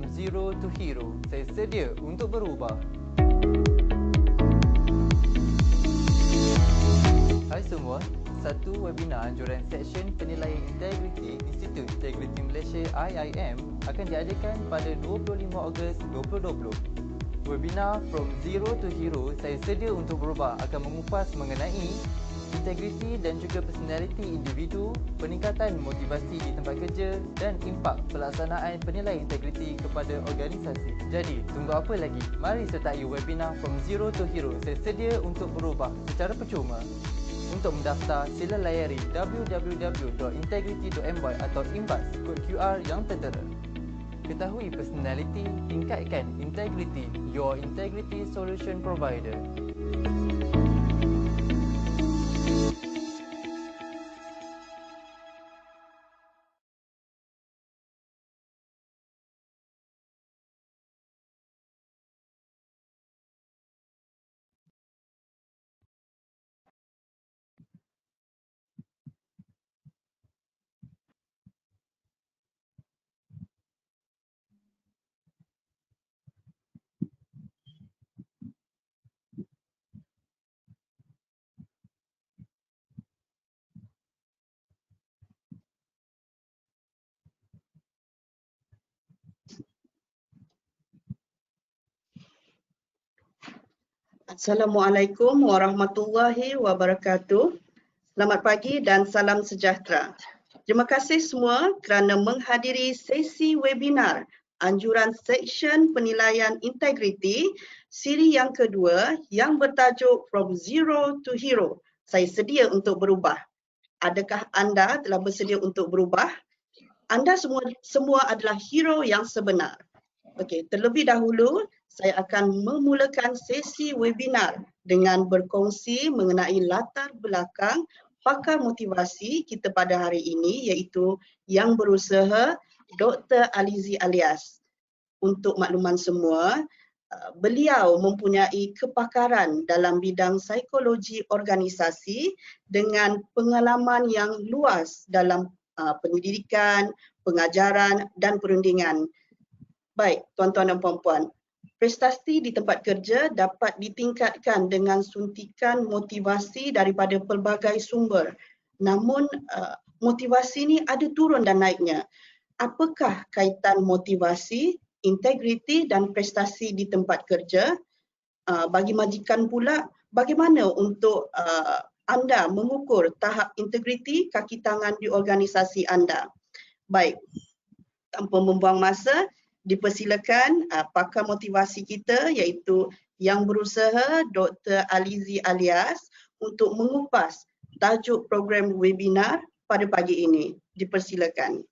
From Zero to Hero. Saya sedia untuk berubah. Hai semua, satu webinar anjuran Seksyen Penilaian Integriti Institut Integriti Malaysia IIM akan diadakan pada 25 Ogos 2020. Webinar From Zero to Hero, saya sedia untuk berubah akan mengupas mengenai integriti dan juga personaliti individu, peningkatan motivasi di tempat kerja dan impak pelaksanaan penilaian integriti kepada organisasi. Jadi, tunggu apa lagi? Mari sertai webinar From Zero to Hero. Saya sedia untuk berubah secara percuma. Untuk mendaftar, sila layari www.integrity.my atau imbas kod QR yang tertera. Ketahui personality, tingkatkan integrity. Your Integrity Solution Provider. Assalamualaikum warahmatullahi wabarakatuh. Selamat pagi dan salam sejahtera. Terima kasih semua kerana menghadiri sesi webinar anjuran Seksyen Penilaian Integriti siri yang kedua yang bertajuk From Zero to Hero. Saya sedia untuk berubah. Adakah anda telah bersedia untuk berubah? Anda semua adalah hero yang sebenar. Okey, terlebih dahulu saya akan memulakan sesi webinar dengan berkongsi mengenai latar belakang pakar motivasi kita pada hari ini, iaitu Yang Berusaha Dr. Alizi Alias. Untuk makluman semua, beliau mempunyai kepakaran dalam bidang psikologi organisasi dengan pengalaman yang luas dalam pendidikan, pengajaran dan perundingan. Baik, tuan-tuan dan puan-puan, prestasi di tempat kerja dapat ditingkatkan dengan suntikan motivasi daripada pelbagai sumber. Namun, motivasi ini ada turun dan naiknya. Apakah kaitan motivasi, integriti dan prestasi di tempat kerja? Bagi majikan pula, bagaimana untuk anda mengukur tahap integriti kaki tangan di organisasi anda? Baik, tanpa membuang masa, dipersilakan pakar motivasi kita iaitu Yang Berusaha Dr. Alizi Alias untuk mengupas tajuk program webinar pada pagi ini. Dipersilakan.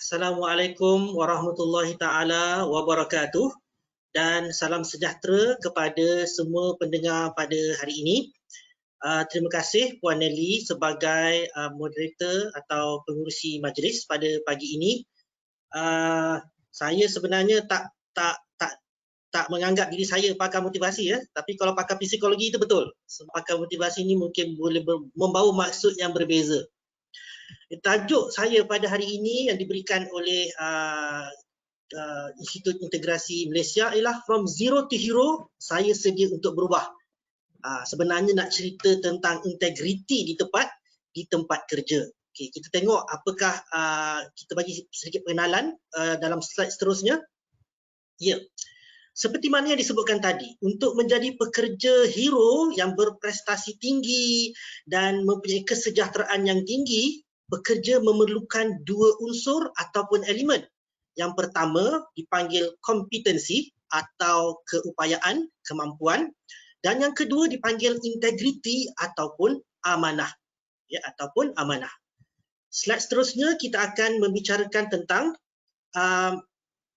Assalamualaikum warahmatullahi taala wabarakatuh. Dan salam sejahtera kepada semua pendengar pada hari ini. Terima kasih Puan Nelly sebagai moderator atau pengurusi majlis pada pagi ini. Saya sebenarnya tak menganggap diri saya pakar motivasi, ya. Tapi kalau pakar psikologi itu betul. Pakar motivasi ini mungkin boleh membawa maksud yang berbeza. Tajuk saya pada hari ini yang diberikan oleh Institut Integrasi Malaysia ialah From Zero to Hero, saya sedia untuk berubah. Sebenarnya nak cerita tentang integriti di tempat kerja. Okay, kita tengok apakah kita bagi sedikit pengenalan dalam slide seterusnya. Ya, seperti mana yang disebutkan tadi, untuk menjadi pekerja hero yang berprestasi tinggi dan mempunyai kesejahteraan yang tinggi, pekerja memerlukan dua unsur ataupun elemen. Yang pertama dipanggil kompetensi atau keupayaan, kemampuan, dan yang kedua dipanggil integriti ataupun amanah, ya, ataupun amanah. Slide seterusnya kita akan membicarakan tentang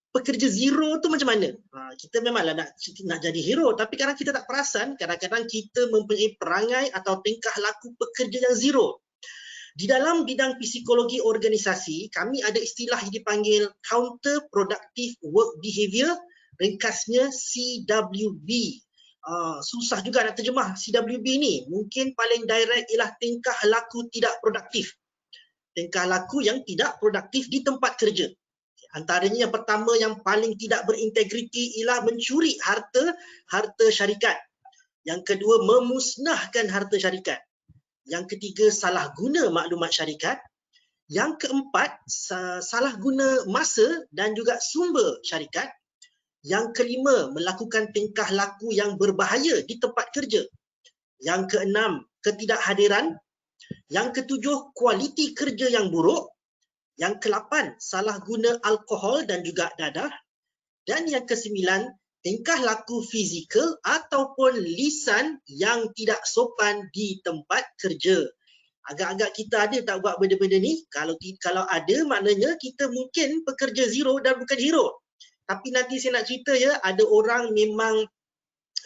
pekerja zero tu macam mana. Kita memanglah nak jadi hero, tapi kadang kita tak perasan, kadang-kadang kita mempunyai perangai atau tingkah laku pekerja yang zero. Di dalam bidang psikologi organisasi, kami ada istilah yang dipanggil Counter Productive Work Behavior, ringkasnya CWB. susah juga nak terjemah CWB ni. Mungkin paling direct ialah tingkah laku tidak produktif. Tingkah laku yang tidak produktif di tempat kerja. Antaranya yang pertama yang paling tidak berintegriti ialah mencuri harta syarikat. Yang kedua, memusnahkan harta syarikat. Yang ketiga, salah guna maklumat syarikat. Yang keempat, salah guna masa dan juga sumber syarikat. Yang kelima, melakukan tingkah laku yang berbahaya di tempat kerja. Yang keenam, ketidakhadiran. Yang ketujuh, kualiti kerja yang buruk. Yang ke-8, salah guna alkohol dan juga dadah. Dan yang ke-9, tingkah laku fizikal ataupun lisan yang tidak sopan di tempat kerja. Agak-agak kita ada tak buat benda-benda ni? Kalau ada, maknanya kita mungkin pekerja zero dan bukan hero. Tapi nanti saya nak cerita ya, ada orang memang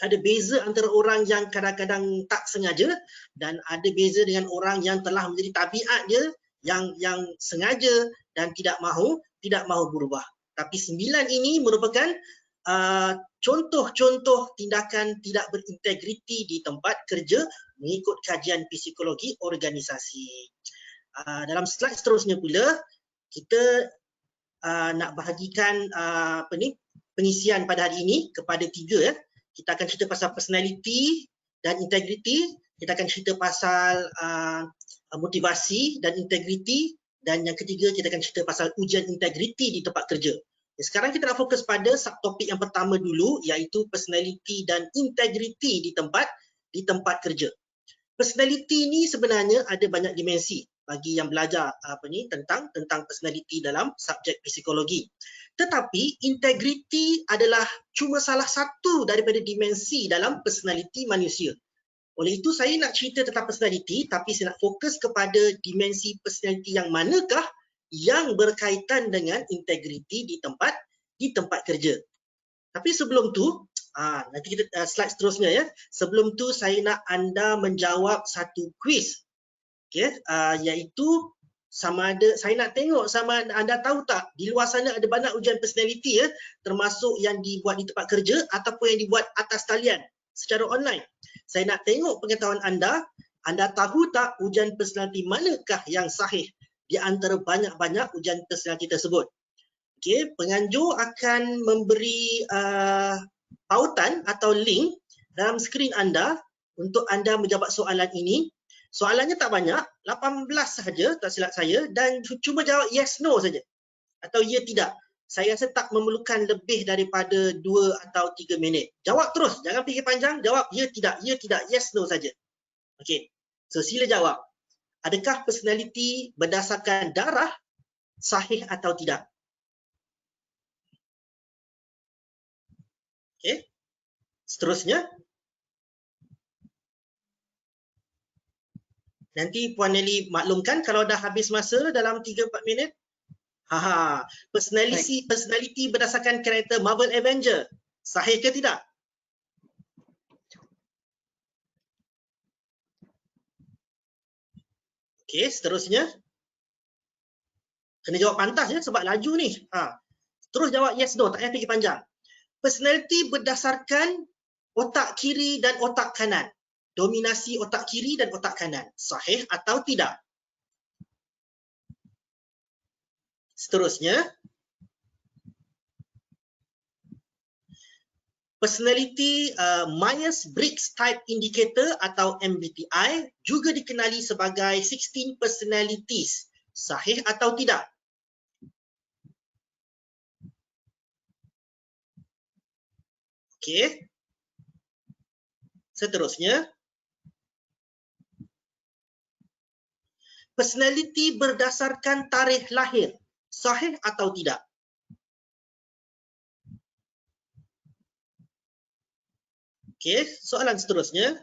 ada beza antara orang yang kadang-kadang tak sengaja dan ada beza dengan orang yang telah menjadi tabiat dia yang sengaja dan tidak mahu berubah. Tapi 9 ini merupakan contoh-contoh tindakan tidak berintegriti di tempat kerja mengikut kajian psikologi organisasi. Dalam slide seterusnya pula, kita nak bahagikan pengisian pada hari ini kepada 3 ya. Kita akan cerita pasal personality dan integrity, kita akan cerita pasal motivasi dan integrity, dan yang ketiga kita akan cerita pasal ujian integriti di tempat kerja. Sekarang kita nak fokus pada subtopik yang pertama dulu, iaitu personality dan integrity di tempat kerja. Personality ni sebenarnya ada banyak dimensi bagi yang belajar tentang personality dalam subjek psikologi. Tetapi integrity adalah cuma salah satu daripada dimensi dalam personality manusia. Oleh itu saya nak cerita tentang personality, tapi saya nak fokus kepada dimensi personality yang manakah yang berkaitan dengan integriti di tempat kerja. Tapi sebelum tu, nanti kita slide seterusnya ya. Sebelum tu saya nak anda menjawab satu quiz. Okey, iaitu sama ada saya nak tengok sama anda tahu tak di luar sana ada banyak ujian personality ya, termasuk yang dibuat di tempat kerja ataupun yang dibuat atas talian secara online. Saya nak tengok pengetahuan anda tahu tak ujian personality manakah yang sahih di antara banyak-banyak ujian personality tersebut. Okey, penganjur akan memberi pautan atau link dalam skrin anda untuk anda menjawab soalan ini. Soalannya tak banyak, 18 sahaja tak silap saya, dan cuma jawab yes no saja atau ya tidak. Saya rasa tak memerlukan lebih daripada 2 atau 3 minit. Jawab terus, jangan fikir panjang, jawab ya tidak, yes no saja. Okey. So sila jawab. Adakah personality berdasarkan darah sahih atau tidak? Okey. Seterusnya. Nanti Puan Nelly maklumkan kalau dah habis masa dalam 3-4 minit. Personality berdasarkan karakter Marvel Avenger. Sahih ke tidak? Okey, seterusnya. Kena jawab pantas ya sebab laju ni. Terus jawab yes no, tak payah fikir panjang. Personality berdasarkan otak kiri dan otak kanan. Dominasi otak kiri dan otak kanan. Sahih atau tidak? Seterusnya. Personality Myers-Briggs Type Indicator atau MBTI juga dikenali sebagai 16 personalities. Sahih atau tidak? Okey. Seterusnya. Personality berdasarkan tarikh lahir. Sahih atau tidak? Okey, soalan seterusnya.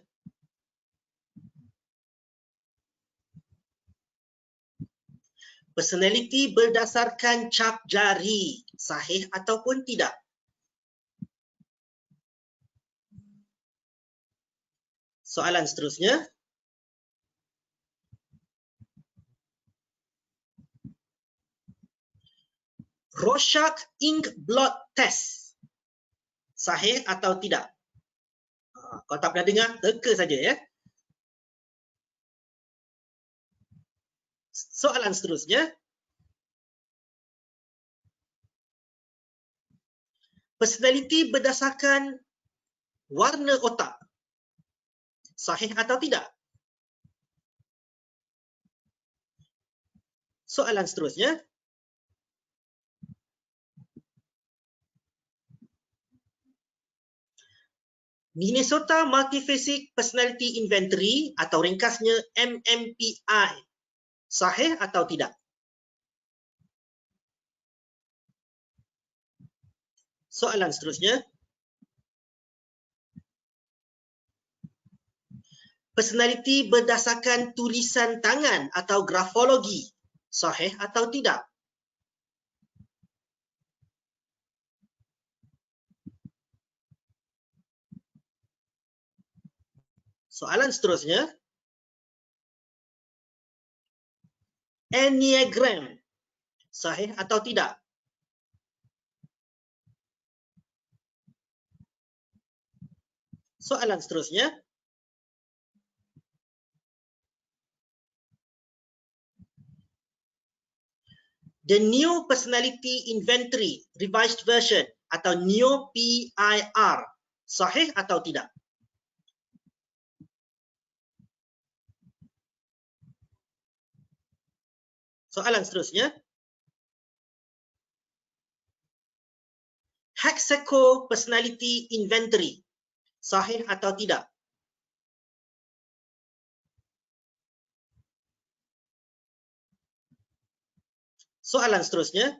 Personality berdasarkan cap jari. Sahih ataupun tidak? Soalan seterusnya. Rorschach Ink Blot Test. Sahih atau tidak? Kalau tak pernah dengar, teka saja ya. Soalan seterusnya. Personality berdasarkan warna otak. Sahih atau tidak? Soalan seterusnya. Minnesota Multifaceted Personality Inventory atau ringkasnya MMPI. Sahih atau tidak? Soalan seterusnya. Personality berdasarkan tulisan tangan atau grafologi. Sahih atau tidak? Soalan seterusnya. Enneagram. Sahih atau tidak? Soalan seterusnya. The New Personality Inventory Revised Version atau NEO-PIR. Sahih atau tidak? Soalan seterusnya. Hexaco Personality Inventory. Sahih atau tidak? Soalan seterusnya.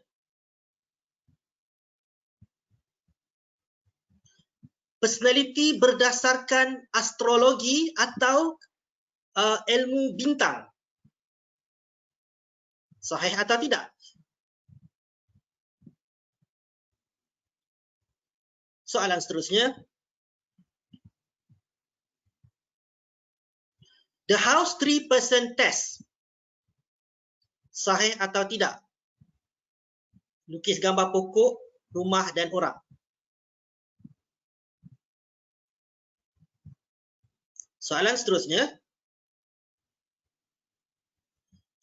Personality berdasarkan astrologi atau ilmu bintang. Sahih atau tidak? Soalan seterusnya. The House 3-Person Test. Sahih atau tidak? Lukis gambar pokok, rumah dan orang. Soalan seterusnya.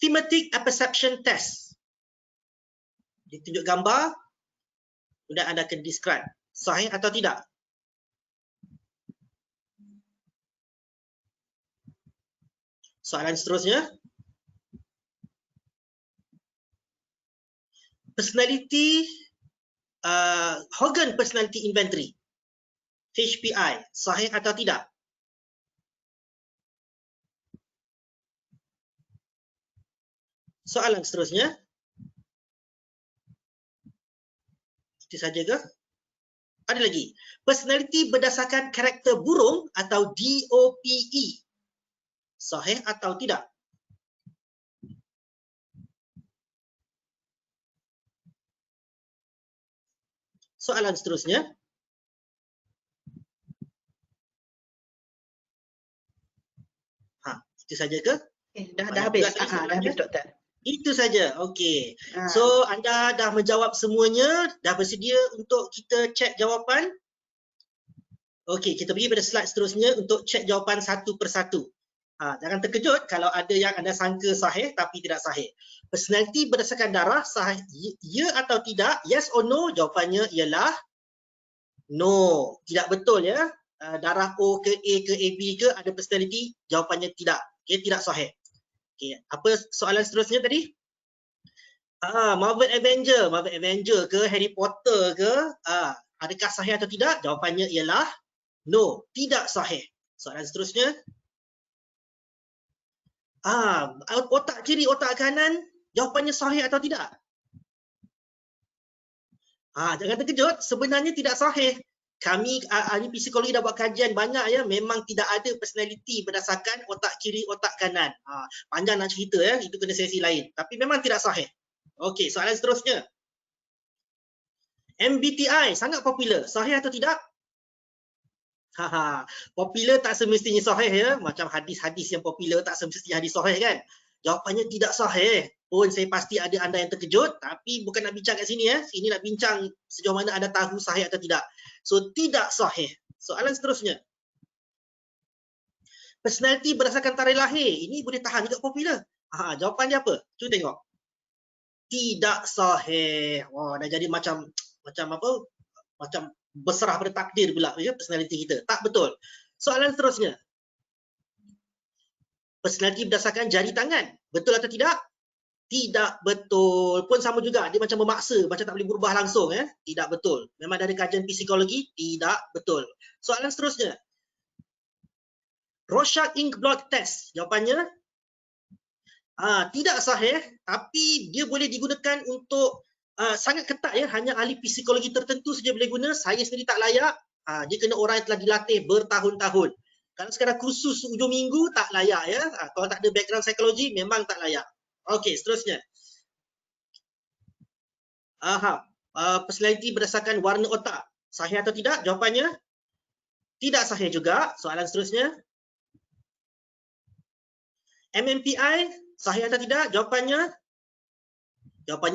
Thematic Apperception Test. Ditunjuk gambar, kemudian anda akan describe. Sahih atau tidak? Soalan seterusnya. Personality, Hogan Personality Inventory. HPI. Sahih atau tidak? Soalan seterusnya. Itu saja ke? Ada lagi. Personality berdasarkan karakter burung atau DOPE. Sahih atau tidak? Soalan seterusnya. Itu saja ke? Dah habis. Dah habis, Doktor. Itu saja. Okey. So anda dah menjawab semuanya, dah bersedia untuk kita cek jawapan? Okey, kita pergi pada slide seterusnya untuk cek jawapan satu persatu. Jangan terkejut kalau ada yang anda sangka sahih tapi tidak sahih. Personality berdasarkan darah sahih ya atau tidak? Yes or no? Jawapannya ialah no. Tidak betul ya. Darah O ke A ke AB ke ada personality? Jawapannya tidak. Okey, tidak sahih. Okey, apa soalan seterusnya tadi? Marvel Avenger ke Harry Potter ke? Adakah sahih atau tidak? Jawapannya ialah no, tidak sahih. Soalan seterusnya. Otak kiri, otak kanan, jawapannya sahih atau tidak? Jangan terkejut, sebenarnya tidak sahih. Kami ahli psikologi dah buat kajian banyak ya, memang tidak ada personality berdasarkan otak kiri, otak kanan. Panjang nak cerita ya, itu kena sesi lain. Tapi memang tidak sahih. Okey, soalan seterusnya. MBTI sangat popular, sahih atau tidak? Popular tak semestinya sahih ya, macam hadis-hadis yang popular tak semestinya hadis sahih kan. Jawapannya tidak sahih. Pun saya pasti ada anda yang terkejut, tapi bukan nak bincang kat sini ya. Sini nak bincang sejauh mana anda tahu sahih atau tidak. So tidak sahih. Soalan seterusnya. Personality berdasarkan tarikh lahir. Ini boleh tahan juga popular. Jawapan dia apa? Cuba tengok. Tidak sahih. Wah, dah jadi macam apa? Macam berserah pada takdir pula ya, personality kita. Tak betul. Soalan seterusnya. Personality berdasarkan jari tangan. Betul atau tidak? Tidak betul. Pun sama juga. Dia macam memaksa. Macam tak boleh berubah langsung. Tidak betul. Memang ada kajian psikologi? Tidak betul. Soalan seterusnya. Rorschach Ink Blot Test. Jawapannya? Tidak sahih. Tapi dia boleh digunakan untuk sangat ketat ya. Hanya ahli psikologi tertentu saja boleh guna. Saya sendiri tak layak. Dia kena orang yang telah dilatih bertahun-tahun. Kalau sekadar kursus ujung minggu tak layak ya. Kalau tak ada background psikologi memang tak layak. Okey, seterusnya. Personality berdasarkan warna otak. Sahih atau tidak? Jawapannya tidak sahih juga. Soalan seterusnya. MMPI sahih atau tidak? Jawapannya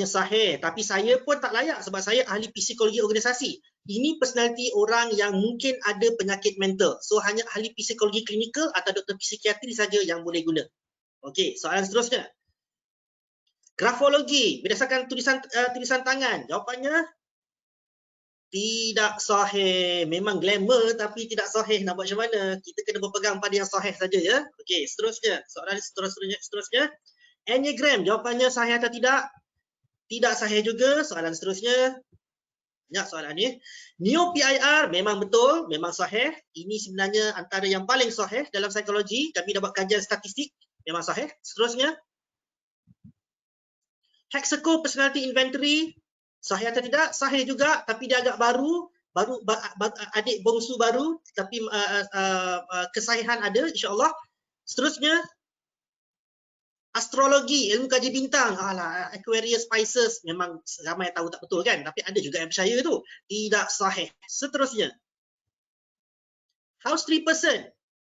sahih. Tapi saya pun tak layak sebab saya ahli psikologi organisasi. Ini personality orang yang mungkin ada penyakit mental. So hanya ahli psikologi klinikal atau doktor psikiatri saja yang boleh guna. Okey, soalan seterusnya. Grafologi berdasarkan tulisan tangan. Jawapannya tidak sahih. Memang glamour tapi tidak sahih. Nak buat macam mana? Kita kena berpegang pada yang sahih saja ya. Okey, seterusnya. Soalan seterusnya. Enneagram, jawapannya sahih atau tidak? Tidak sahih juga. Soalan seterusnya. Banyak soalan ni. Neo-PIR memang betul, memang sahih. Ini sebenarnya antara yang paling sahih dalam psikologi. Kami dah buat kajian statistik, memang sahih. Seterusnya. Hexaco Personality Inventory, sahih atau tidak? Sahih juga, tapi dia agak baru adik bongsu baru, tapi kesahihan ada insya-Allah. Seterusnya. Astrologi, ilmu kaji bintang. Aquarius, Pisces, memang ramai tahu tak betul kan? Tapi ada juga yang percaya tu. Tidak sahih. Seterusnya. House 3 person.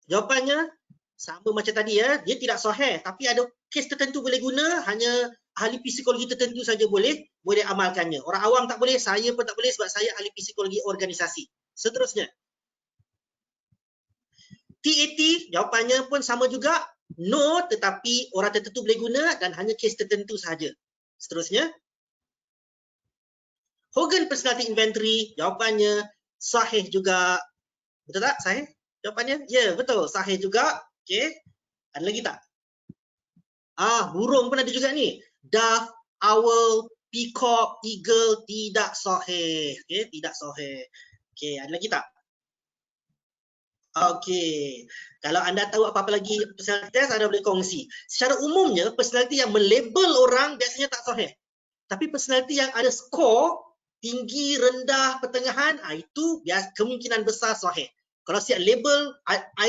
Jawapannya sama macam tadi ya. Dia tidak sahih. Tapi ada kes tertentu boleh guna. Hanya ahli psikologi tertentu saja boleh amalkannya. Orang awam tak boleh. Saya pun tak boleh sebab saya ahli psikologi organisasi. Seterusnya. TAT, jawapannya pun sama juga. No, tetapi orang tertentu boleh guna dan hanya kes tertentu sahaja. Seterusnya. Hogan Personality Inventory, jawapannya sahih juga. Betul tak? Sahih? Jawapannya? Ya, betul. Sahih juga. Okey. Ada lagi tak? Burung pun ada juga ni. Dove, owl, peacock, eagle, tidak sahih. Okey, tidak sahih. Okey, ada lagi tak? Okey. Kalau anda tahu apa-apa lagi personality test, anda boleh kongsi. Secara umumnya, personality yang melabel orang biasanya tak sahih. Tapi personality yang ada skor, tinggi, rendah, pertengahan, itu kemungkinan besar sahih. Kalau siap label,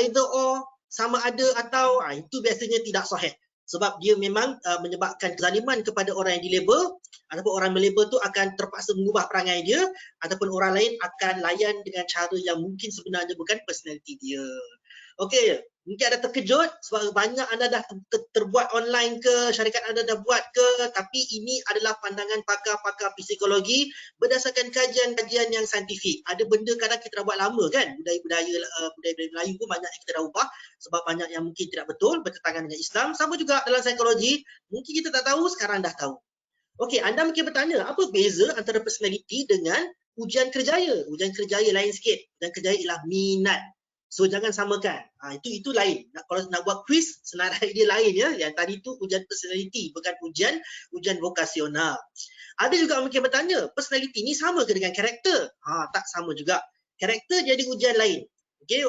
either or, sama ada atau, itu biasanya tidak sahih. Sebab dia memang menyebabkan kezaliman kepada orang yang dilabel, ataupun orang melabel tu akan terpaksa mengubah perangai dia, ataupun orang lain akan layan dengan cara yang mungkin sebenarnya bukan personality dia. Okey, mungkin ada terkejut sebab banyak anda dah terbuat online ke, syarikat anda dah buat ke, tapi ini adalah pandangan pakar-pakar psikologi berdasarkan kajian-kajian yang saintifik. Ada benda kadang kita dah buat lama kan, budaya-budaya Melayu pun banyak yang kita dah ubah sebab banyak yang mungkin tidak betul bertentangan dengan Islam. Sama juga dalam psikologi, mungkin kita tak tahu, sekarang dah tahu. Okey, anda mungkin bertanya, apa beza antara personality dengan ujian kerjaya? Ujian kerjaya lain sikit. Ujian kerjaya ialah minat. So jangan samakan. Itu lain. Kalau nak buat quiz, senarai dia lain ya. Yang tadi tu ujian personality, bukan ujian vokasional. Ada juga mungkin bertanya, personality ni sama ke dengan karakter? Tak sama juga. Karakter jadi ujian lain. Okey,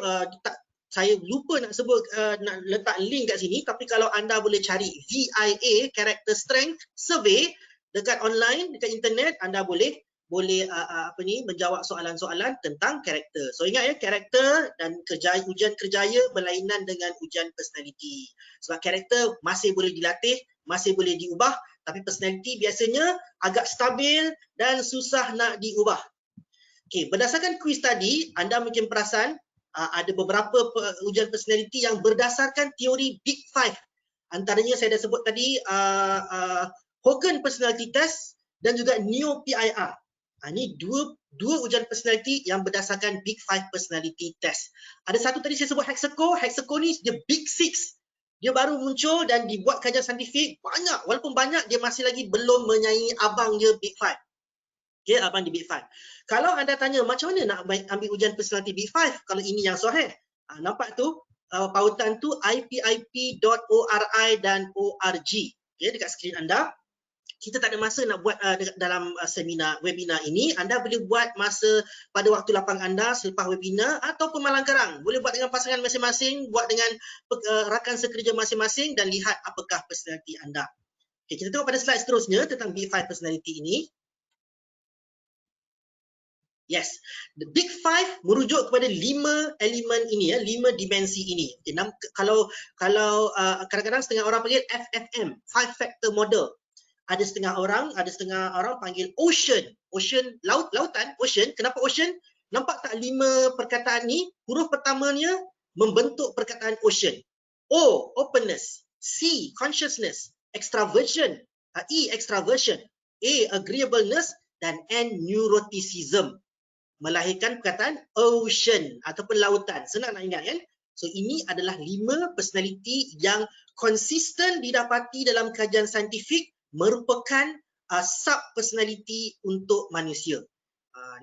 saya lupa nak sebut, nak letak link kat sini, tapi kalau anda boleh cari VIA, Character Strength Survey dekat online, dekat internet, anda boleh menjawab soalan-soalan tentang karakter. So ingat ya, karakter dan ujian kerjaya berlainan dengan ujian personality. Sebab karakter masih boleh dilatih, masih boleh diubah, tapi personality biasanya agak stabil dan susah nak diubah. Okey, berdasarkan kuis tadi, anda mungkin perasan ada beberapa ujian personality yang berdasarkan teori Big Five. Antaranya saya dah sebut tadi Hogan Personality Test dan juga Neo-PIR. Ini dua ujian personality yang berdasarkan Big Five Personality Test. Ada satu tadi saya sebut Hexaco. Hexaco ni dia Big Six. Dia baru muncul dan dibuat kajian saintifik banyak. Walaupun banyak, dia masih lagi belum menyaingi abang dia Big Five. Okay, abang di Big Five. Kalau anda tanya macam mana nak ambil ujian personality Big Five kalau ini yang sahih. Nampak tu pautan tu ipip.ori dan org. Okay, dekat skrin anda. Kita tak ada masa nak buat dalam webinar ini. Anda boleh buat masa pada waktu lapang anda selepas webinar ataupun malang garang. Boleh buat dengan pasangan masing-masing, buat dengan rakan sekerja masing-masing dan lihat apakah personality anda. Okay, kita tengok pada slide seterusnya tentang Big Five personality ini. Yes, the Big Five merujuk kepada 5 elemen ini, 5 dimensi ini. Okay, kalau kadang-kadang setengah orang panggil FFM, Five Factor Model. Ada setengah orang panggil ocean. Ocean, lautan, ocean. Kenapa ocean? Nampak tak 5 perkataan ni? Huruf pertamanya membentuk perkataan ocean. O, openness. C, consciousness. Extraversion. E, extraversion. A, agreeableness. Dan N, neuroticism. Melahirkan perkataan ocean ataupun lautan. Senang nak ingat kan? So ini adalah 5 personality yang konsisten didapati dalam kajian saintifik merupakan sub-personality untuk manusia.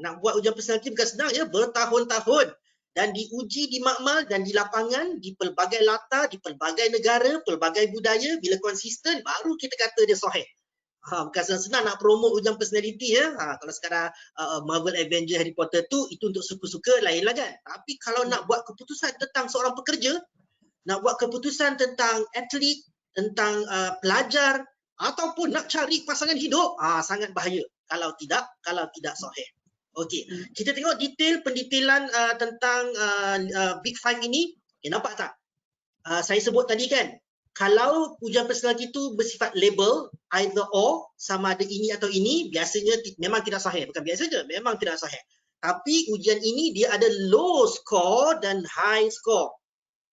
Nak buat ujian personality bukan senang ya, bertahun-tahun dan diuji di makmal dan di lapangan, di pelbagai latar, di pelbagai negara, pelbagai budaya. Bila konsisten, baru kita kata dia sahih. Bukan senang nak promote ujian personality ya. Kalau sekarang Marvel, Avenger, Harry Potter tu, itu untuk suka-suka lain lah kan. Tapi kalau nak buat keputusan tentang seorang pekerja, nak buat keputusan tentang atlet, tentang pelajar, ataupun nak cari pasangan hidup, sangat bahaya kalau tidak sahih. Okey, kita tengok pendetailan tentang Big Five ini. Okay, nampak tak? Saya sebut tadi kan, kalau ujian personality itu bersifat label, either or, sama ada ini atau ini, biasanya memang tidak sahih. Bukan biasa je, memang tidak sahih. Tapi ujian ini dia ada low score dan high score.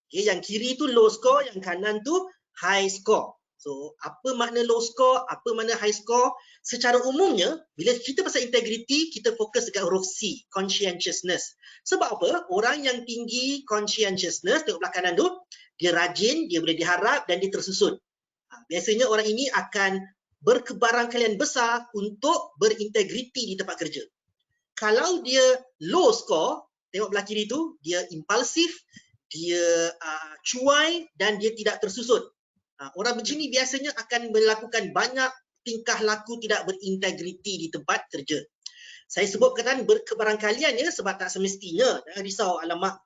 Okay, yang kiri tu low score, yang kanan tu high score. So, apa makna low score, apa makna high score? Secara umumnya, bila kita pasal integrity, kita fokus dekat huruf C, conscientiousness. Sebab apa? Orang yang tinggi conscientiousness, tengok belah kanan tu, dia rajin, dia boleh diharap dan dia tersusun. Biasanya orang ini akan berkebarangkalian besar untuk berintegriti di tempat kerja. Kalau dia low score, tengok belah kiri tu, dia impulsif, dia cuai dan dia tidak tersusun. Orang macam ni biasanya akan melakukan banyak tingkah laku tidak berintegriti di tempat kerja. Saya sebut perkataan berkebarangkalian ya, sebab tak semestinya. Jangan risau, alamak,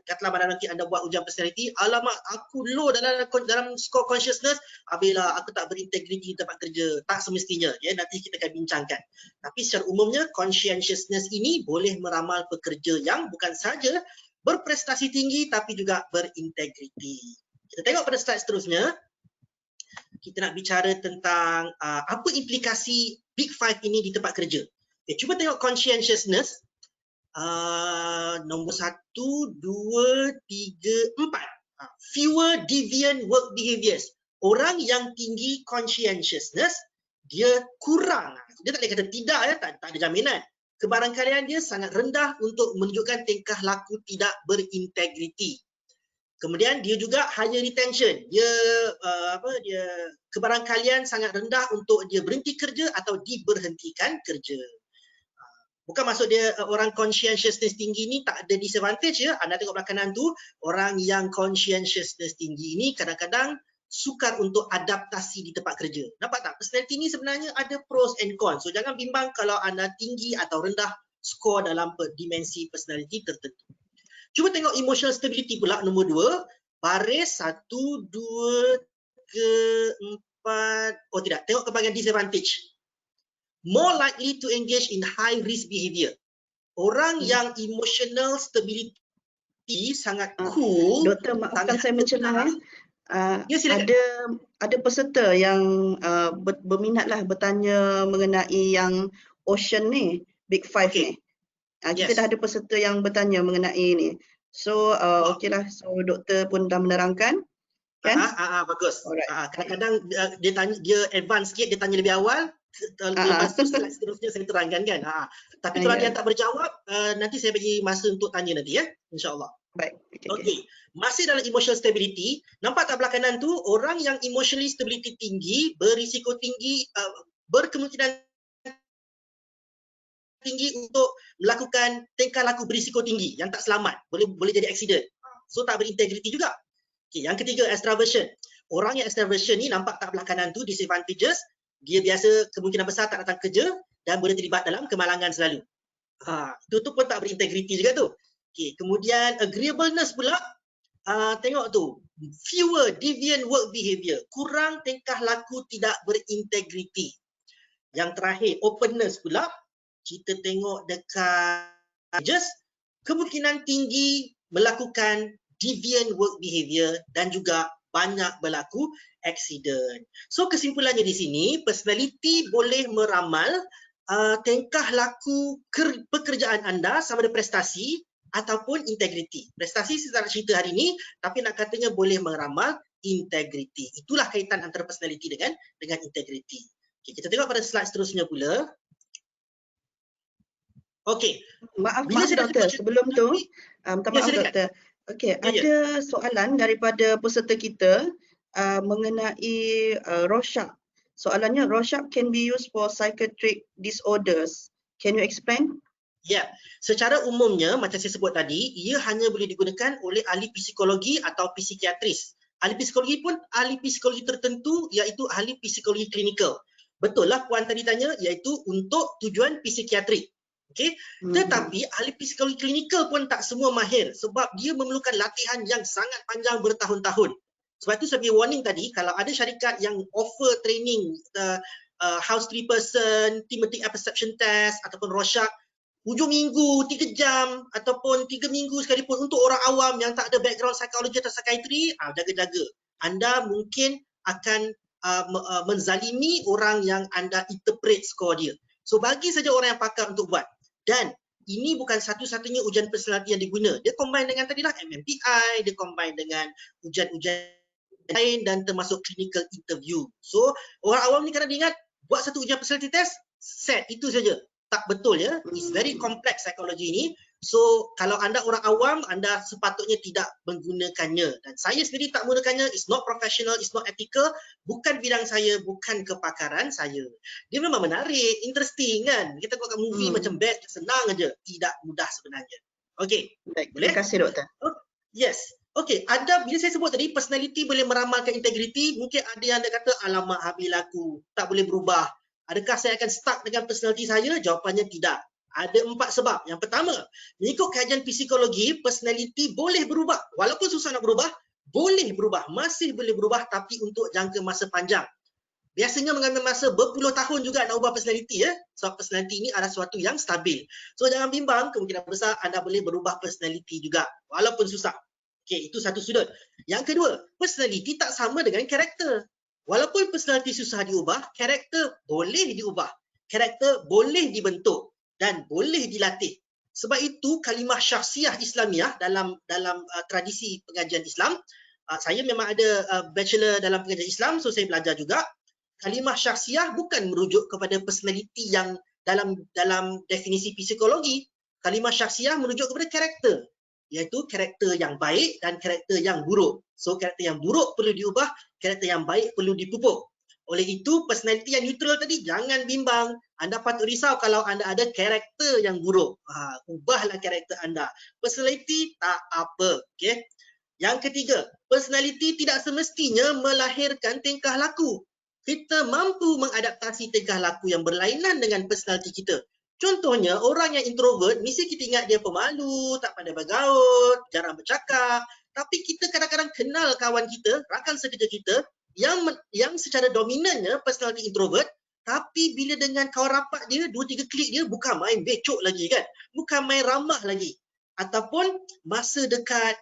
katalah malam nanti anda buat ujian personality, alamak aku low dalam score consciousness, habislah aku tak berintegriti di tempat kerja. Tak semestinya, ya, nanti kita akan bincangkan. Tapi secara umumnya conscientiousness ini boleh meramal pekerja yang bukan saja berprestasi tinggi tapi juga berintegriti. Kita tengok pada slide seterusnya. Kita nak bicara tentang apa implikasi Big Five ini di tempat kerja. Okay, cuba tengok conscientiousness. Nombor 1, 2, 3, 4. Fewer deviant work behaviors. Orang yang tinggi conscientiousness, dia kurang. Dia tak boleh kata tidak ya, tak ada jaminan. Kebarangkalian dia sangat rendah untuk menunjukkan tingkah laku tidak berintegriti. Kemudian dia juga higher retention. Dia kebarangkalian sangat rendah untuk dia berhenti kerja atau diberhentikan kerja. Bukan maksud dia orang conscientiousness tinggi ni tak ada disadvantage ya. Anda tengok belah kanan tu, orang yang conscientiousness tinggi ni kadang-kadang sukar untuk adaptasi di tempat kerja. Nampak tak? Personality ni sebenarnya ada pros and cons. So jangan bimbang kalau anda tinggi atau rendah skor dalam dimensi personality tertentu. Cuba tengok emotional stability pula nombor 2. Baris 1, 2, 3, 4. Oh tidak, tengok ke bahagian disadvantage. More likely to engage in high risk behavior. Orang yang emotional stability sangat cool. Doktor, maafkan saya mencelah. Ya, silakan. Ada peserta yang berminatlah bertanya mengenai yang Ocean ni, Big Five ni. Kita dah ada peserta yang bertanya mengenai ni. So okeylah, so doktor pun dah menerangkan kan? Bagus. Kadang-kadang dia advance sikit, dia tanya lebih awal, lepas tu slide seterusnya saya terangkan kan. Tapi kalau ada yang tak berjawab, nanti saya bagi masa untuk tanya nanti ya, insya-Allah. Baik. Okey, masih dalam emotional stability, nampak tak belah kanan tu, orang yang emotionally stability tinggi, berisiko tinggi, berkemungkinan tinggi untuk melakukan tingkah laku berisiko tinggi yang tak selamat, boleh jadi accident. So tak berintegriti juga. Okey, yang ketiga extraversion. Orang yang extraversion ni nampak tak belah kanan tu disadvantages, dia biasa kemungkinan besar tak datang kerja dan boleh terlibat dalam kemalangan selalu. Itu pun tak berintegriti juga tu. Okey, kemudian agreeableness pula, tengok tu, fewer deviant work behavior, kurang tingkah laku tidak berintegriti. Yang terakhir openness pula, kita tengok dekat just kemungkinan tinggi melakukan deviant work behavior dan juga banyak berlaku accident. So kesimpulannya di sini, personality boleh meramal tingkah laku pekerjaan anda sama ada prestasi ataupun integriti. Prestasi saya tak nak cerita hari ini, tapi nak katanya boleh meramal integriti. Itulah kaitan antara personality dengan integriti. Okay, kita tengok pada slide seterusnya pula. Okey. Maaf doktor, sebelum tu, doktor. Okey, ada soalan daripada peserta kita mengenai Rorschach. Soalannya, Rorschach can be used for psychiatric disorders. Can you explain? Ya, secara umumnya macam saya sebut tadi, ia hanya boleh digunakan oleh ahli psikologi atau psikiatris. Ahli psikologi pun ahli psikologi tertentu, iaitu ahli psikologi klinikal. Betul lah puan tadi tanya, iaitu untuk tujuan psikiatrik. Okey, tetapi ahli psikologi klinikal pun tak semua mahir sebab dia memerlukan latihan yang sangat panjang bertahun-tahun. Sebab itu saya bagi warning tadi, kalau ada syarikat yang offer training house 3-person, thematic perception test ataupun Rorschach, hujung minggu 3 jam ataupun 3 minggu sekalipun untuk orang awam yang tak ada background psikologi atau psikiatri, jaga-jaga. Anda mungkin akan menzalimi orang yang anda interpret skor dia. So bagi saja orang yang pakar untuk buat. Dan ini bukan satu-satunya ujian personality yang diguna. Dia combine dengan tadilah MMPI, dia combine dengan ujian lain dan termasuk clinical interview. So orang awam ni kadang ingat buat satu ujian personality test, set itu saja. Tak betul ya. It's very complex psikologi ini. So kalau anda orang awam, anda sepatutnya tidak menggunakannya. Dan saya sendiri tak menggunakannya. It's not professional, it's not ethical. Bukan bidang saya, bukan kepakaran saya. Dia memang menarik, interesting kan. Kita tengok movie macam bad, senang aja. Tidak mudah sebenarnya. Okey. Baik, terima kasih doktor. Yes. Okey, bila saya sebut tadi personality boleh meramalkan integriti, mungkin ada yang kata alamak habis aku, tak boleh berubah. Adakah saya akan stuck dengan personality saya? Jawapannya tidak. Ada 4 sebab. Yang pertama, mengikut kajian psikologi, personality boleh berubah. Walaupun susah nak berubah, boleh berubah. Masih boleh berubah tapi untuk jangka masa panjang. Biasanya mengambil masa berpuluh tahun juga nak ubah personality ya. Sebab personality ini adalah sesuatu yang stabil. So jangan bimbang, kemungkinan besar anda boleh berubah personality juga. Walaupun susah. Okey, itu satu sudut. Yang kedua, personality tak sama dengan karakter. Walaupun personality susah diubah, karakter boleh diubah. Karakter boleh dibentuk dan boleh dilatih. Sebab itu kalimah syakhsiah Islamiah dalam tradisi pengajian Islam, saya memang ada bachelor dalam pengajian Islam, so saya belajar juga. Kalimah syakhsiah bukan merujuk kepada personality yang dalam definisi psikologi. Kalimah syakhsiah merujuk kepada karakter, iaitu karakter yang baik dan karakter yang buruk. So karakter yang buruk perlu diubah, karakter yang baik perlu dipupuk. Oleh itu personality yang neutral tadi jangan bimbang. Anda patut risau kalau anda ada karakter yang buruk. Ubahlah karakter anda. Personality tak apa. Okay? Yang ketiga, personality tidak semestinya melahirkan tingkah laku. Kita mampu mengadaptasi tingkah laku yang berlainan dengan personality kita. Contohnya, orang yang introvert, mesti kita ingat dia pemalu, tak pandai bergaul, jarang bercakap. Tapi kita kadang-kadang kenal kawan kita, rakan sekerja kita, yang secara dominannya personality introvert, tapi bila dengan kawan rapat dia, 2-3 klik dia, bukan main becok lagi kan. Bukan main ramah lagi. Ataupun masa dekat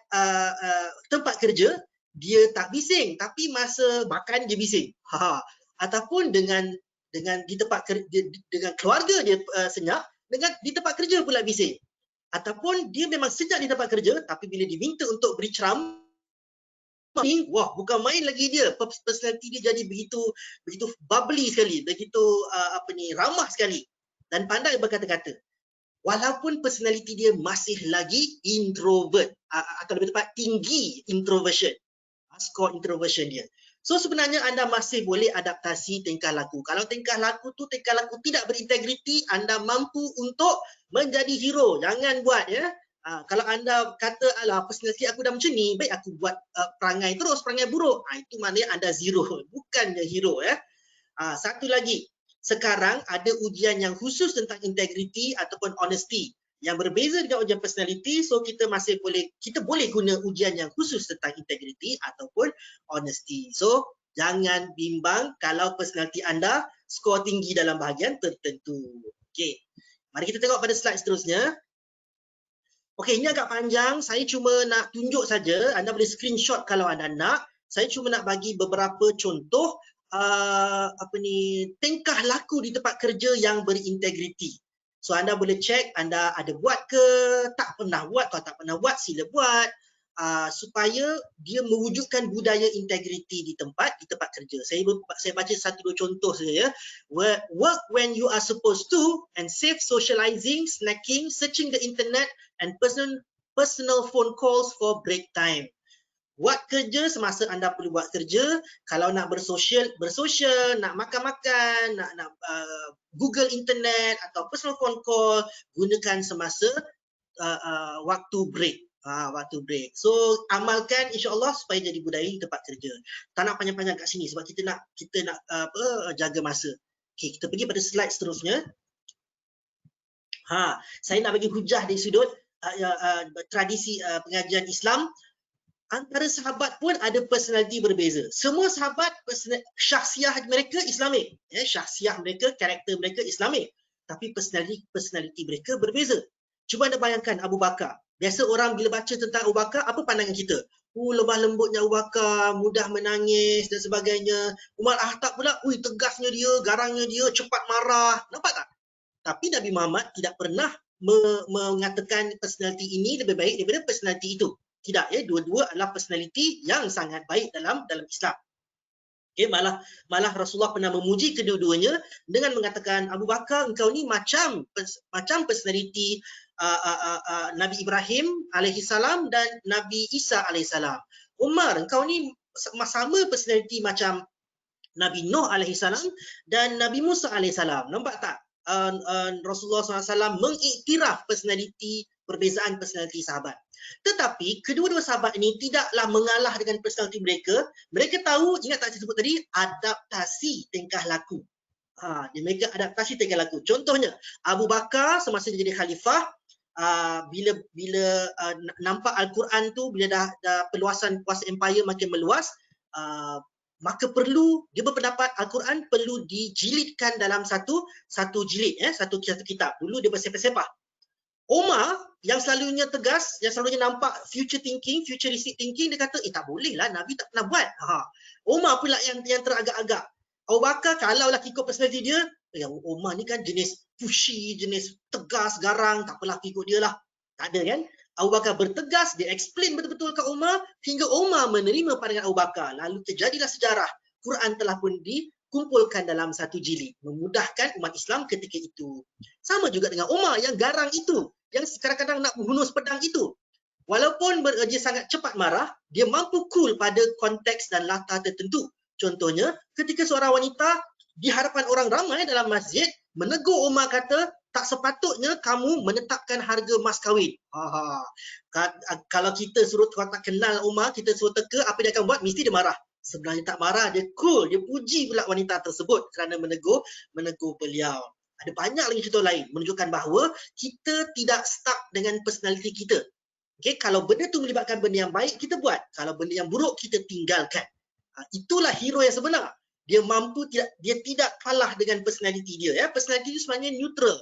tempat kerja, dia tak bising, tapi masa makan dia bising. Ataupun dengan di tempat dengan keluarga dia senyap, dengan di tempat kerja pula bising. Ataupun dia memang senyap di tempat kerja, tapi bila diminta untuk beri ceramah ni, wah bukan main lagi dia. Personality dia jadi begitu bubbly sekali, begitu ramah sekali dan pandai berkata-kata. Walaupun personality dia masih lagi introvert atau lebih tepat tinggi introversion. Skor introversion dia. So sebenarnya anda masih boleh adaptasi tingkah laku. Kalau tingkah laku tidak berintegriti, anda mampu untuk menjadi hero. Jangan buat ya. Kalau anda kata alah personality aku dah macam ni, baik aku buat perangai buruk. Itu maknanya anda zero, bukannya hero ya. Satu lagi, sekarang ada ujian yang khusus tentang integriti ataupun honesty yang berbeza dengan ujian personality, so kita boleh guna ujian yang khusus tentang integriti ataupun honesty. So jangan bimbang kalau personality anda skor tinggi dalam bahagian tertentu. Okey. Mari kita tengok pada slide seterusnya. Okey, ini agak panjang. Saya cuma nak tunjuk saja. Anda boleh screenshot kalau anda nak. Saya cuma nak bagi beberapa contoh tingkah laku di tempat kerja yang berintegriti. So anda boleh cek anda ada buat ke, tak pernah buat. Kalau tak pernah buat, sila buat. Supaya dia mewujudkan budaya integriti di tempat kerja. Saya baca satu dua contoh saja ya. Work when you are supposed to and safe socializing, snacking, searching the internet and personal phone calls for break time. Buat kerja semasa anda perlu buat kerja. Kalau nak bersosial, nak makan-makan, nak Google internet atau personal phone call, gunakan semasa waktu break. Waktu break. So amalkan insya-Allah supaya jadi budaya di tempat kerja. Tak nak panjang-panjang kat sini sebab kita nak jaga masa. Okey, kita pergi pada slide seterusnya. Saya nak bagi hujah dari sudut tradisi pengajian Islam. Antara sahabat pun ada personality berbeza. Semua sahabat syahsiah mereka Islamik. Syahsiah mereka, karakter mereka Islamik. Tapi personality mereka berbeza. Cuba anda bayangkan Abu Bakar. Biasa orang bila baca tentang Abu Bakar, apa pandangan kita? Lemah lembutnya Abu Bakar, mudah menangis dan sebagainya. Umar Khattab pula, tegasnya dia, garangnya dia, cepat marah. Nampak tak? Tapi Nabi Muhammad tidak pernah mengatakan personality ini lebih baik daripada personality itu. Tidak ya, dua-dua adalah personality yang sangat baik dalam Islam. Okay, malah Rasulullah pernah memuji kedua-duanya dengan mengatakan, Abu Bakar, engkau ni macam personality Nabi Ibrahim alaihissalam dan Nabi Isa alaihissalam. Umar, engkau ni sama personality macam Nabi Nuh alaihissalam dan Nabi Musa alaihissalam. Nampak tak? Rasulullah SAW mengiktiraf perbezaan personality sahabat. Tetapi kedua-dua sahabat ini tidaklah mengalah dengan personality mereka. Mereka tahu, ingat tak saya sebut tadi, adaptasi tingkah laku. Mereka adaptasi tingkah laku. Contohnya, Abu Bakar semasa dia jadi khalifah, bila nampak Al-Quran tu, bila dah peluasan kuasa empire makin meluas, maka dia berpendapat Al-Quran perlu dijilidkan dalam satu jilid, satu kitab. Dulu dia bersepah-sepah. Umar yang selalunya tegas, yang selalunya nampak futuristic thinking, dia kata, tak boleh lah, Nabi tak pernah buat. Umar pula yang teragak-agak. Abu Bakar, kalau lah ikut personality dia, Umar ni kan jenis pushy, jenis tegas, garang, tak apalah ikut dia lah. Tak ada kan? Abu Bakar bertegas, dia explain betul-betul ke Umar, hingga Umar menerima pandangan Abu Bakar. Lalu terjadilah sejarah. Quran telah pun dikumpulkan dalam satu jilid, memudahkan umat Islam ketika itu. Sama juga dengan Umar yang garang itu, yang kadang-kadang nak menghunus pedang itu. Walaupun dia sangat cepat marah, dia mampu cool pada konteks dan latar tertentu. Contohnya, ketika seorang wanita di hadapan orang ramai dalam masjid menegur Umar, kata, tak sepatutnya kamu menetapkan harga mas kahwin. Kalau kita suruh, kalau tak kenal Umar, kita suruh teka, apa dia akan buat? Mesti dia marah. Sebenarnya tak marah, dia cool, dia puji pula wanita tersebut kerana menegur beliau. Ada banyak lagi contoh lain menunjukkan bahawa kita tidak stuck dengan personality kita. Okay? Kalau benda tu melibatkan benda yang baik, kita buat. Kalau benda yang buruk, kita tinggalkan. Itulah hero yang sebenar. Dia tidak kalah dengan personality dia. Personality itu sebenarnya neutral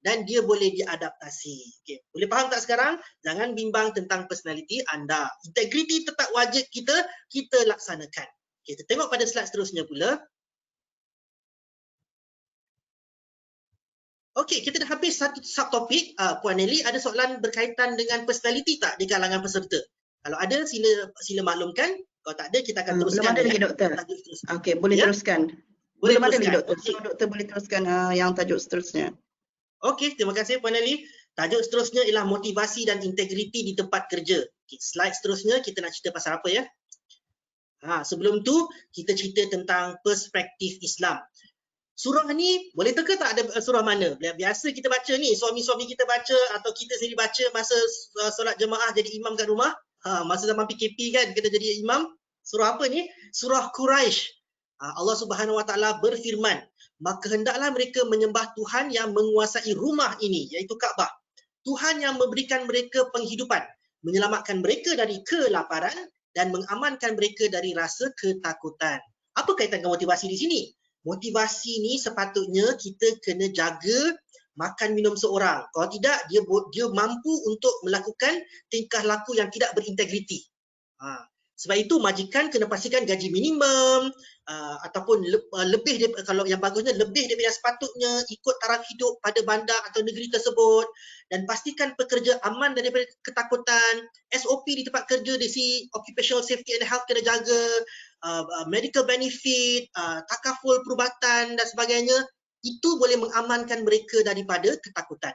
dan dia boleh diadaptasi. Okay. Boleh faham tak sekarang? Jangan bimbang tentang personality anda. Integriti tetap wajib kita laksanakan. Okay, kita tengok pada slide seterusnya pula. Okey, kita dah habis satu subtopik. Puan Nelly, ada soalan berkaitan dengan personality tak di kalangan peserta? Kalau ada, sila maklumkan. Kalau tak ada, kita akan Belum teruskan ada lagi dengan doktor. tajuk seterusnya. Okey, boleh Ya? teruskan. Boleh Belum ada lagi teruskan. doktor. Okey. So doktor boleh teruskan yang tajuk seterusnya. Okey, terima kasih Puan Ali. Tajuk seterusnya ialah motivasi dan integriti di tempat kerja. Okay, slide seterusnya kita nak cerita pasal apa ya? Sebelum tu kita cerita tentang perspektif Islam. Surah ni boleh teka tak ada surah mana? Biasa kita baca ni, suami-suami kita baca atau kita sendiri baca masa solat jemaah jadi imam kat rumah. Masa zaman PKP kan kita jadi imam. Surah apa ni? Surah Quraisy. Allah Subhanahu Wa Taala berfirman, maka hendaklah mereka menyembah Tuhan yang menguasai rumah ini, iaitu Kaabah. Tuhan yang memberikan mereka penghidupan, menyelamatkan mereka dari kelaparan dan mengamankan mereka dari rasa ketakutan. Apa kaitan dengan motivasi di sini? Motivasi ni sepatutnya kita kena jaga makan minum seorang. Kalau tidak, dia mampu untuk melakukan tingkah laku yang tidak berintegriti. Sebab itu majikan kena pastikan gaji minimum ataupun lebih kalau yang bagusnya lebih daripada sepatutnya, ikut taraf hidup pada bandar atau negeri tersebut, dan pastikan pekerja aman daripada ketakutan. SOP di tempat kerja dari si occupational safety and health kena jaga, medical benefit, takaful perubatan dan sebagainya. Itu boleh mengamankan mereka daripada ketakutan.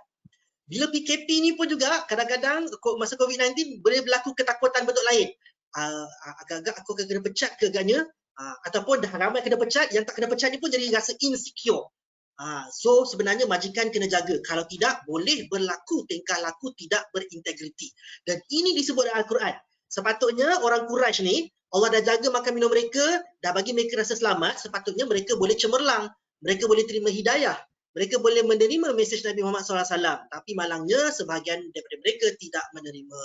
Bila PKP ni pun juga kadang-kadang masa COVID-19 boleh berlaku ketakutan bentuk lain. Agak-agak aku akan kena pecat ke agaknya, ataupun dah ramai kena pecat, yang tak kena pecat ni pun jadi rasa insecure. So sebenarnya majikan kena jaga, kalau tidak boleh berlaku tingkah laku tidak berintegriti. Dan ini disebut dalam Al-Quran. Sepatutnya orang Quraisy ni, Allah dah jaga makan minum mereka, dah bagi mereka rasa selamat, sepatutnya mereka boleh cemerlang, mereka boleh terima hidayah, mereka boleh menerima mesej Nabi Muhammad SAW. Tapi malangnya sebahagian daripada mereka tidak menerima.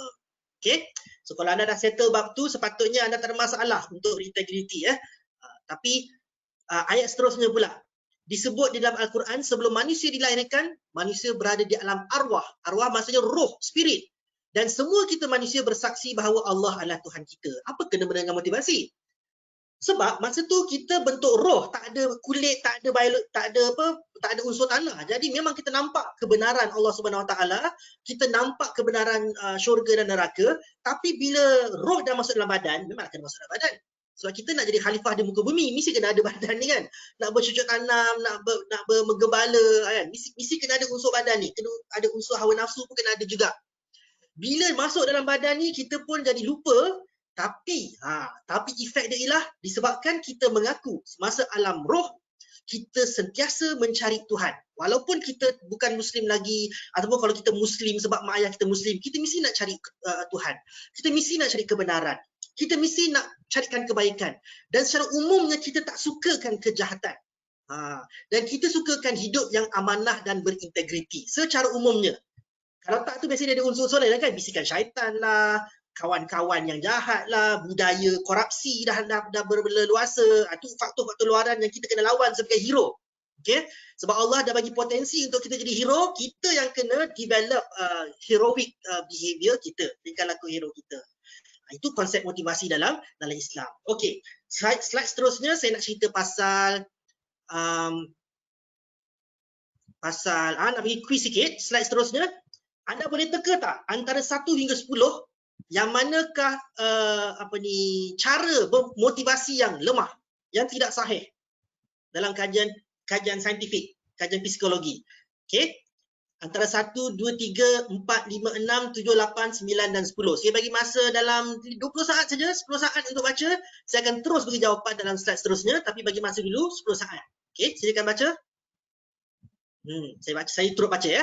Okay? So kalau anda dah settle bab tu, sepatutnya anda tak ada masalah untuk integriti. Tapi ayat seterusnya pula disebut di dalam Al-Quran, sebelum manusia dilahirkan, manusia berada di alam arwah. Arwah maksudnya roh, spirit. Dan semua kita manusia bersaksi bahawa Allah adalah Tuhan kita. Apa kena dengan motivasi? Sebab masa tu kita bentuk roh, tak ada kulit, tak ada unsur tanah. Jadi memang kita nampak kebenaran Allah Subhanahu Wa Taala, kita nampak kebenaran syurga dan neraka, tapi bila roh dah masuk dalam badan, memang akan masuk dalam badan. Sebab kita nak jadi khalifah di muka bumi, mesti kena ada badan ni kan. Nak bercucuk tanam, nak menggembala kan. Mesti kena ada unsur badan ni, kena ada unsur hawa nafsu pun kena ada juga. Bila masuk dalam badan ni, kita pun jadi lupa. Tapi efek dia ialah disebabkan kita mengaku semasa alam roh kita sentiasa mencari Tuhan. Walaupun kita bukan Muslim lagi, ataupun kalau kita Muslim sebab mak ayah kita Muslim, kita mesti nak cari Tuhan. Kita mesti nak cari kebenaran. Kita mesti nak carikan kebaikan. Dan secara umumnya kita tak sukakan kejahatan. Dan kita sukakan hidup yang amanah dan berintegriti. Secara umumnya. Kalau tak tu biasanya ada unsur-unsur lain kan, bisikan syaitan lah, kawan-kawan yang jahat lah, budaya korupsi dah berleluasa. Itu faktor-faktor luaran yang kita kena lawan sebagai hero. Okay? Sebab Allah dah bagi potensi untuk kita jadi hero, kita yang kena develop heroic behavior kita, tingkah laku hero kita. Itu konsep motivasi dalam Islam. Okey, slide seterusnya saya nak cerita pasal nak bagi quiz sikit. Slide seterusnya, anda boleh teka tak antara 1 hingga 10 yang manakah cara bermotivasi yang lemah, yang tidak sahih dalam kajian saintifik, kajian psikologi. Okey. Antara 1, 2, 3, 4, 5, 6, 7, 8, 9 dan 10. Saya bagi masa dalam 20 saat saja, 10 saat untuk baca. Saya akan terus bagi jawapan dalam slide seterusnya, tapi bagi masa dulu 10 saat. Okey, silakan baca. Saya turut baca ya.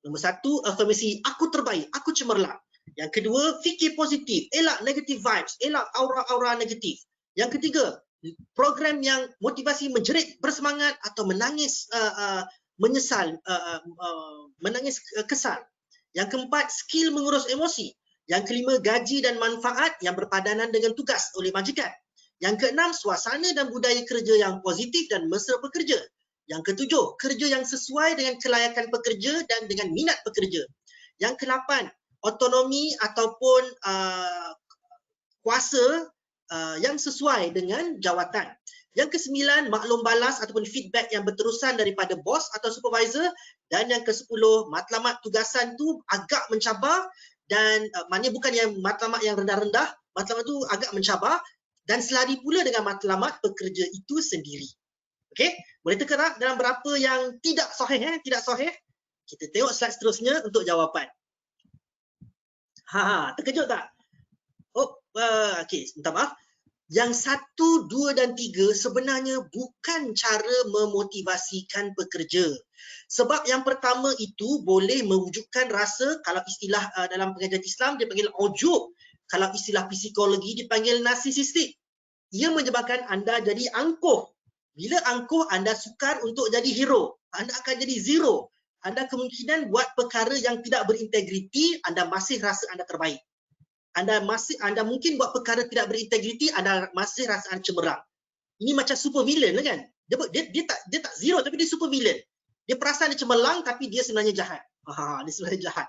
Nombor 1, afirmasi aku terbaik, aku cemerlang. Yang kedua, fikir positif, elak negative vibes, elak aura-aura negatif. Yang ketiga, program yang motivasi menjerit, bersemangat atau menangis menyesal, menangis kesal. Yang keempat, skill mengurus emosi. Yang kelima, gaji dan manfaat yang berpadanan dengan tugas oleh majikan. Yang keenam, suasana dan budaya kerja yang positif dan mesra pekerja. Yang ketujuh, kerja yang sesuai dengan kelayakan pekerja dan dengan minat pekerja. Yang kedelapan, otonomi ataupun kuasa yang sesuai dengan jawatan. Yang kesembilan, maklum balas ataupun feedback yang berterusan daripada bos atau supervisor. Dan yang ke-10, matlamat tugasan tu agak mencabar dan maknanya bukan yang matlamat yang rendah-rendah, matlamat itu agak mencabar dan selari pula dengan matlamat pekerja itu sendiri. Okey, boleh teka tak dalam berapa yang tidak sahih? Tidak sahih. Kita tengok slide seterusnya untuk jawapan. Terkejut tak? Okey, minta maaf. Yang 1, 2 dan 3 sebenarnya bukan cara memotivasikan pekerja. Sebab yang pertama itu boleh mewujudkan rasa, kalau istilah dalam pengajian Islam dia panggil ujub. Kalau istilah psikologi dipanggil narsisistik. Ia menyebabkan anda jadi angkuh. Bila angkuh, anda sukar untuk jadi hero. Anda akan jadi zero. Anda kemungkinan buat perkara yang tidak berintegriti, anda masih rasa anda terbaik. Anda mungkin buat perkara tidak berintegriti, anda masih rasa anda cemerlang. Ini macam super villain lah kan? Dia tak zero tapi dia super villain. Dia perasan dia cemerlang tapi dia sebenarnya jahat. Dia sebenarnya jahat.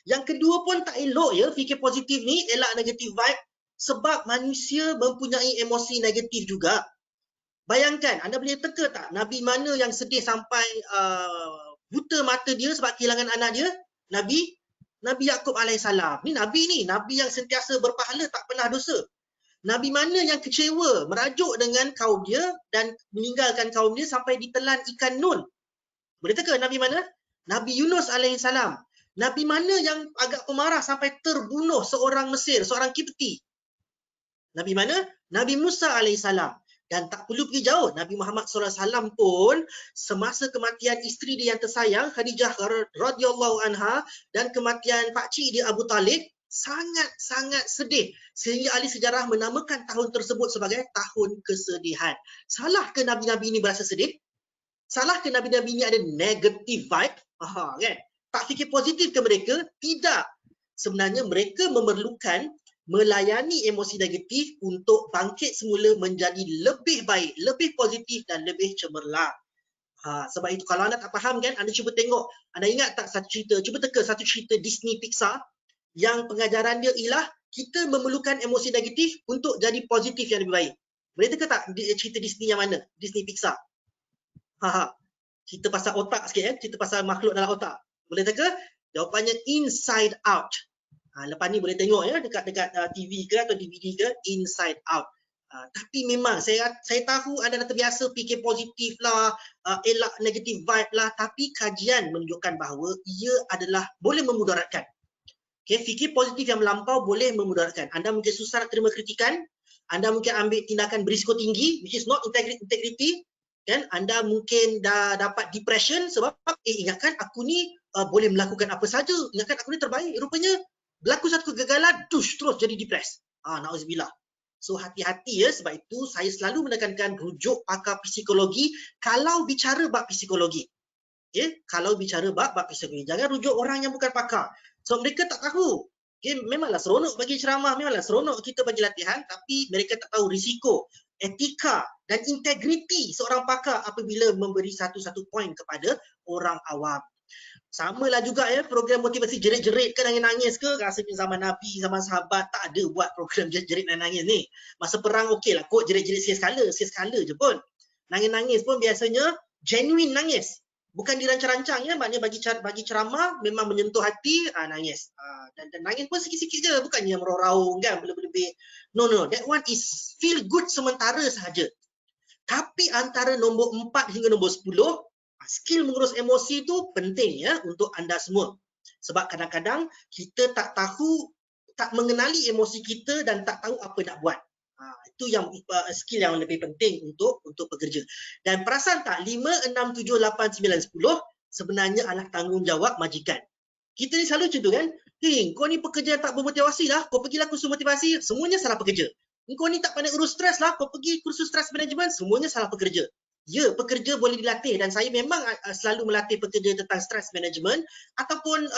Yang kedua pun tak elok ya, fikir positif ni, elak negative vibe, sebab manusia mempunyai emosi negatif juga. Bayangkan, anda boleh teka tak Nabi mana yang sedih sampai buta mata dia sebab kehilangan anak dia? Nabi Yaqub alaihissalam. Ni Nabi yang sentiasa berpahala, tak pernah dosa. Nabi mana yang kecewa, merajuk dengan kaum dia dan meninggalkan kaum dia sampai ditelan ikan Nun? Boleh teka Nabi mana? Nabi Yunus alaihissalam. Nabi mana yang agak pemarah sampai terbunuh seorang Mesir, seorang Kipti? Nabi mana? Nabi Musa alaihissalam. Dan tak perlu pergi jauh, Nabi Muhammad SAW pun semasa kematian isteri dia yang tersayang, Khadijah radhiyallahu anha, dan kematian pakcik dia Abu Talib, sangat-sangat sedih. Sehingga ahli sejarah menamakan tahun tersebut sebagai tahun kesedihan. Salah ke Nabi-Nabi ini berasa sedih? Salah ke Nabi-Nabi ini ada negative vibe? Kan? Tak fikir positif ke mereka? Tidak. Sebenarnya mereka memerlukan melayani emosi negatif untuk bangkit semula menjadi lebih baik, lebih positif dan lebih cemerlang. Sebab itu kalau anda tak faham kan, anda cuba tengok, anda ingat tak satu cerita, cuba teka satu cerita Disney Pixar yang pengajaran dia ialah kita memerlukan emosi negatif untuk jadi positif yang lebih baik. Boleh teka tak cerita Disney yang mana? Disney Pixar. Cerita pasal otak sikit ya, cerita pasal makhluk dalam otak. Boleh teka? Jawapannya Inside Out. Lepas ni boleh tengok ya dekat TV ke atau DVD ke, Inside Out. Tapi memang saya tahu anda dah terbiasa fikir positif lah, elak negative vibe lah, tapi kajian menunjukkan bahawa ia adalah boleh memudaratkan. Okay, fikir positif yang melampau boleh memudaratkan. Anda mungkin susah nak terima kritikan, anda mungkin ambil tindakan berisiko tinggi which is not integrity, kan? Anda mungkin dah dapat depression sebab ingatkan aku ni boleh melakukan apa saja, ingatkan aku ni terbaik, rupanya berlaku satu kegagalan, terus jadi depres. Na'udzubillah. So hati-hati ya, sebab itu saya selalu menekankan rujuk pakar psikologi kalau bicara bab psikologi. Okay? Kalau bicara bab psikologi, jangan rujuk orang yang bukan pakar. So mereka tak tahu. Okay? Memanglah seronok bagi ceramah, memanglah seronok kita bagi latihan, tapi mereka tak tahu risiko, etika dan integriti seorang pakar apabila memberi satu-satu poin kepada orang awam. Sama lah juga ya, program motivasi jerit-jerit ke nangis-nangis ke, rasanya zaman Nabi, zaman sahabat tak ada buat program jerit-jerit nangis ni. Masa perang okey lah kot jerit-jerit sia-skala je pun. Nangis-nangis pun biasanya genuine nangis. Bukan dirancang-rancang ya, maknanya bagi ceramah memang menyentuh hati, nangis. Dan nangis pun sikit-sikit je, bukannya merau-raung kan, berlebih-lebih. No, that one is feel good sementara sahaja. Tapi antara nombor 4 hingga nombor 10, skill mengurus emosi itu penting ya untuk anda semua. Sebab kadang-kadang kita tak mengenali emosi kita dan tak tahu apa nak buat. Itu yang skill yang lebih penting untuk pekerja. Dan perasan tak 5, 6, 7, 8, 9, 10 sebenarnya adalah tanggungjawab majikan. Kita ni selalu macam tu kan. Kau ni pekerja tak bermotivasi lah, kau pergilah kursus motivasi, semuanya salah pekerja. Kau ni tak pandai urus stres lah, kau pergi kursus stress management, semuanya salah pekerja. Ya, pekerja boleh dilatih dan saya memang selalu melatih pekerja tentang stress management ataupun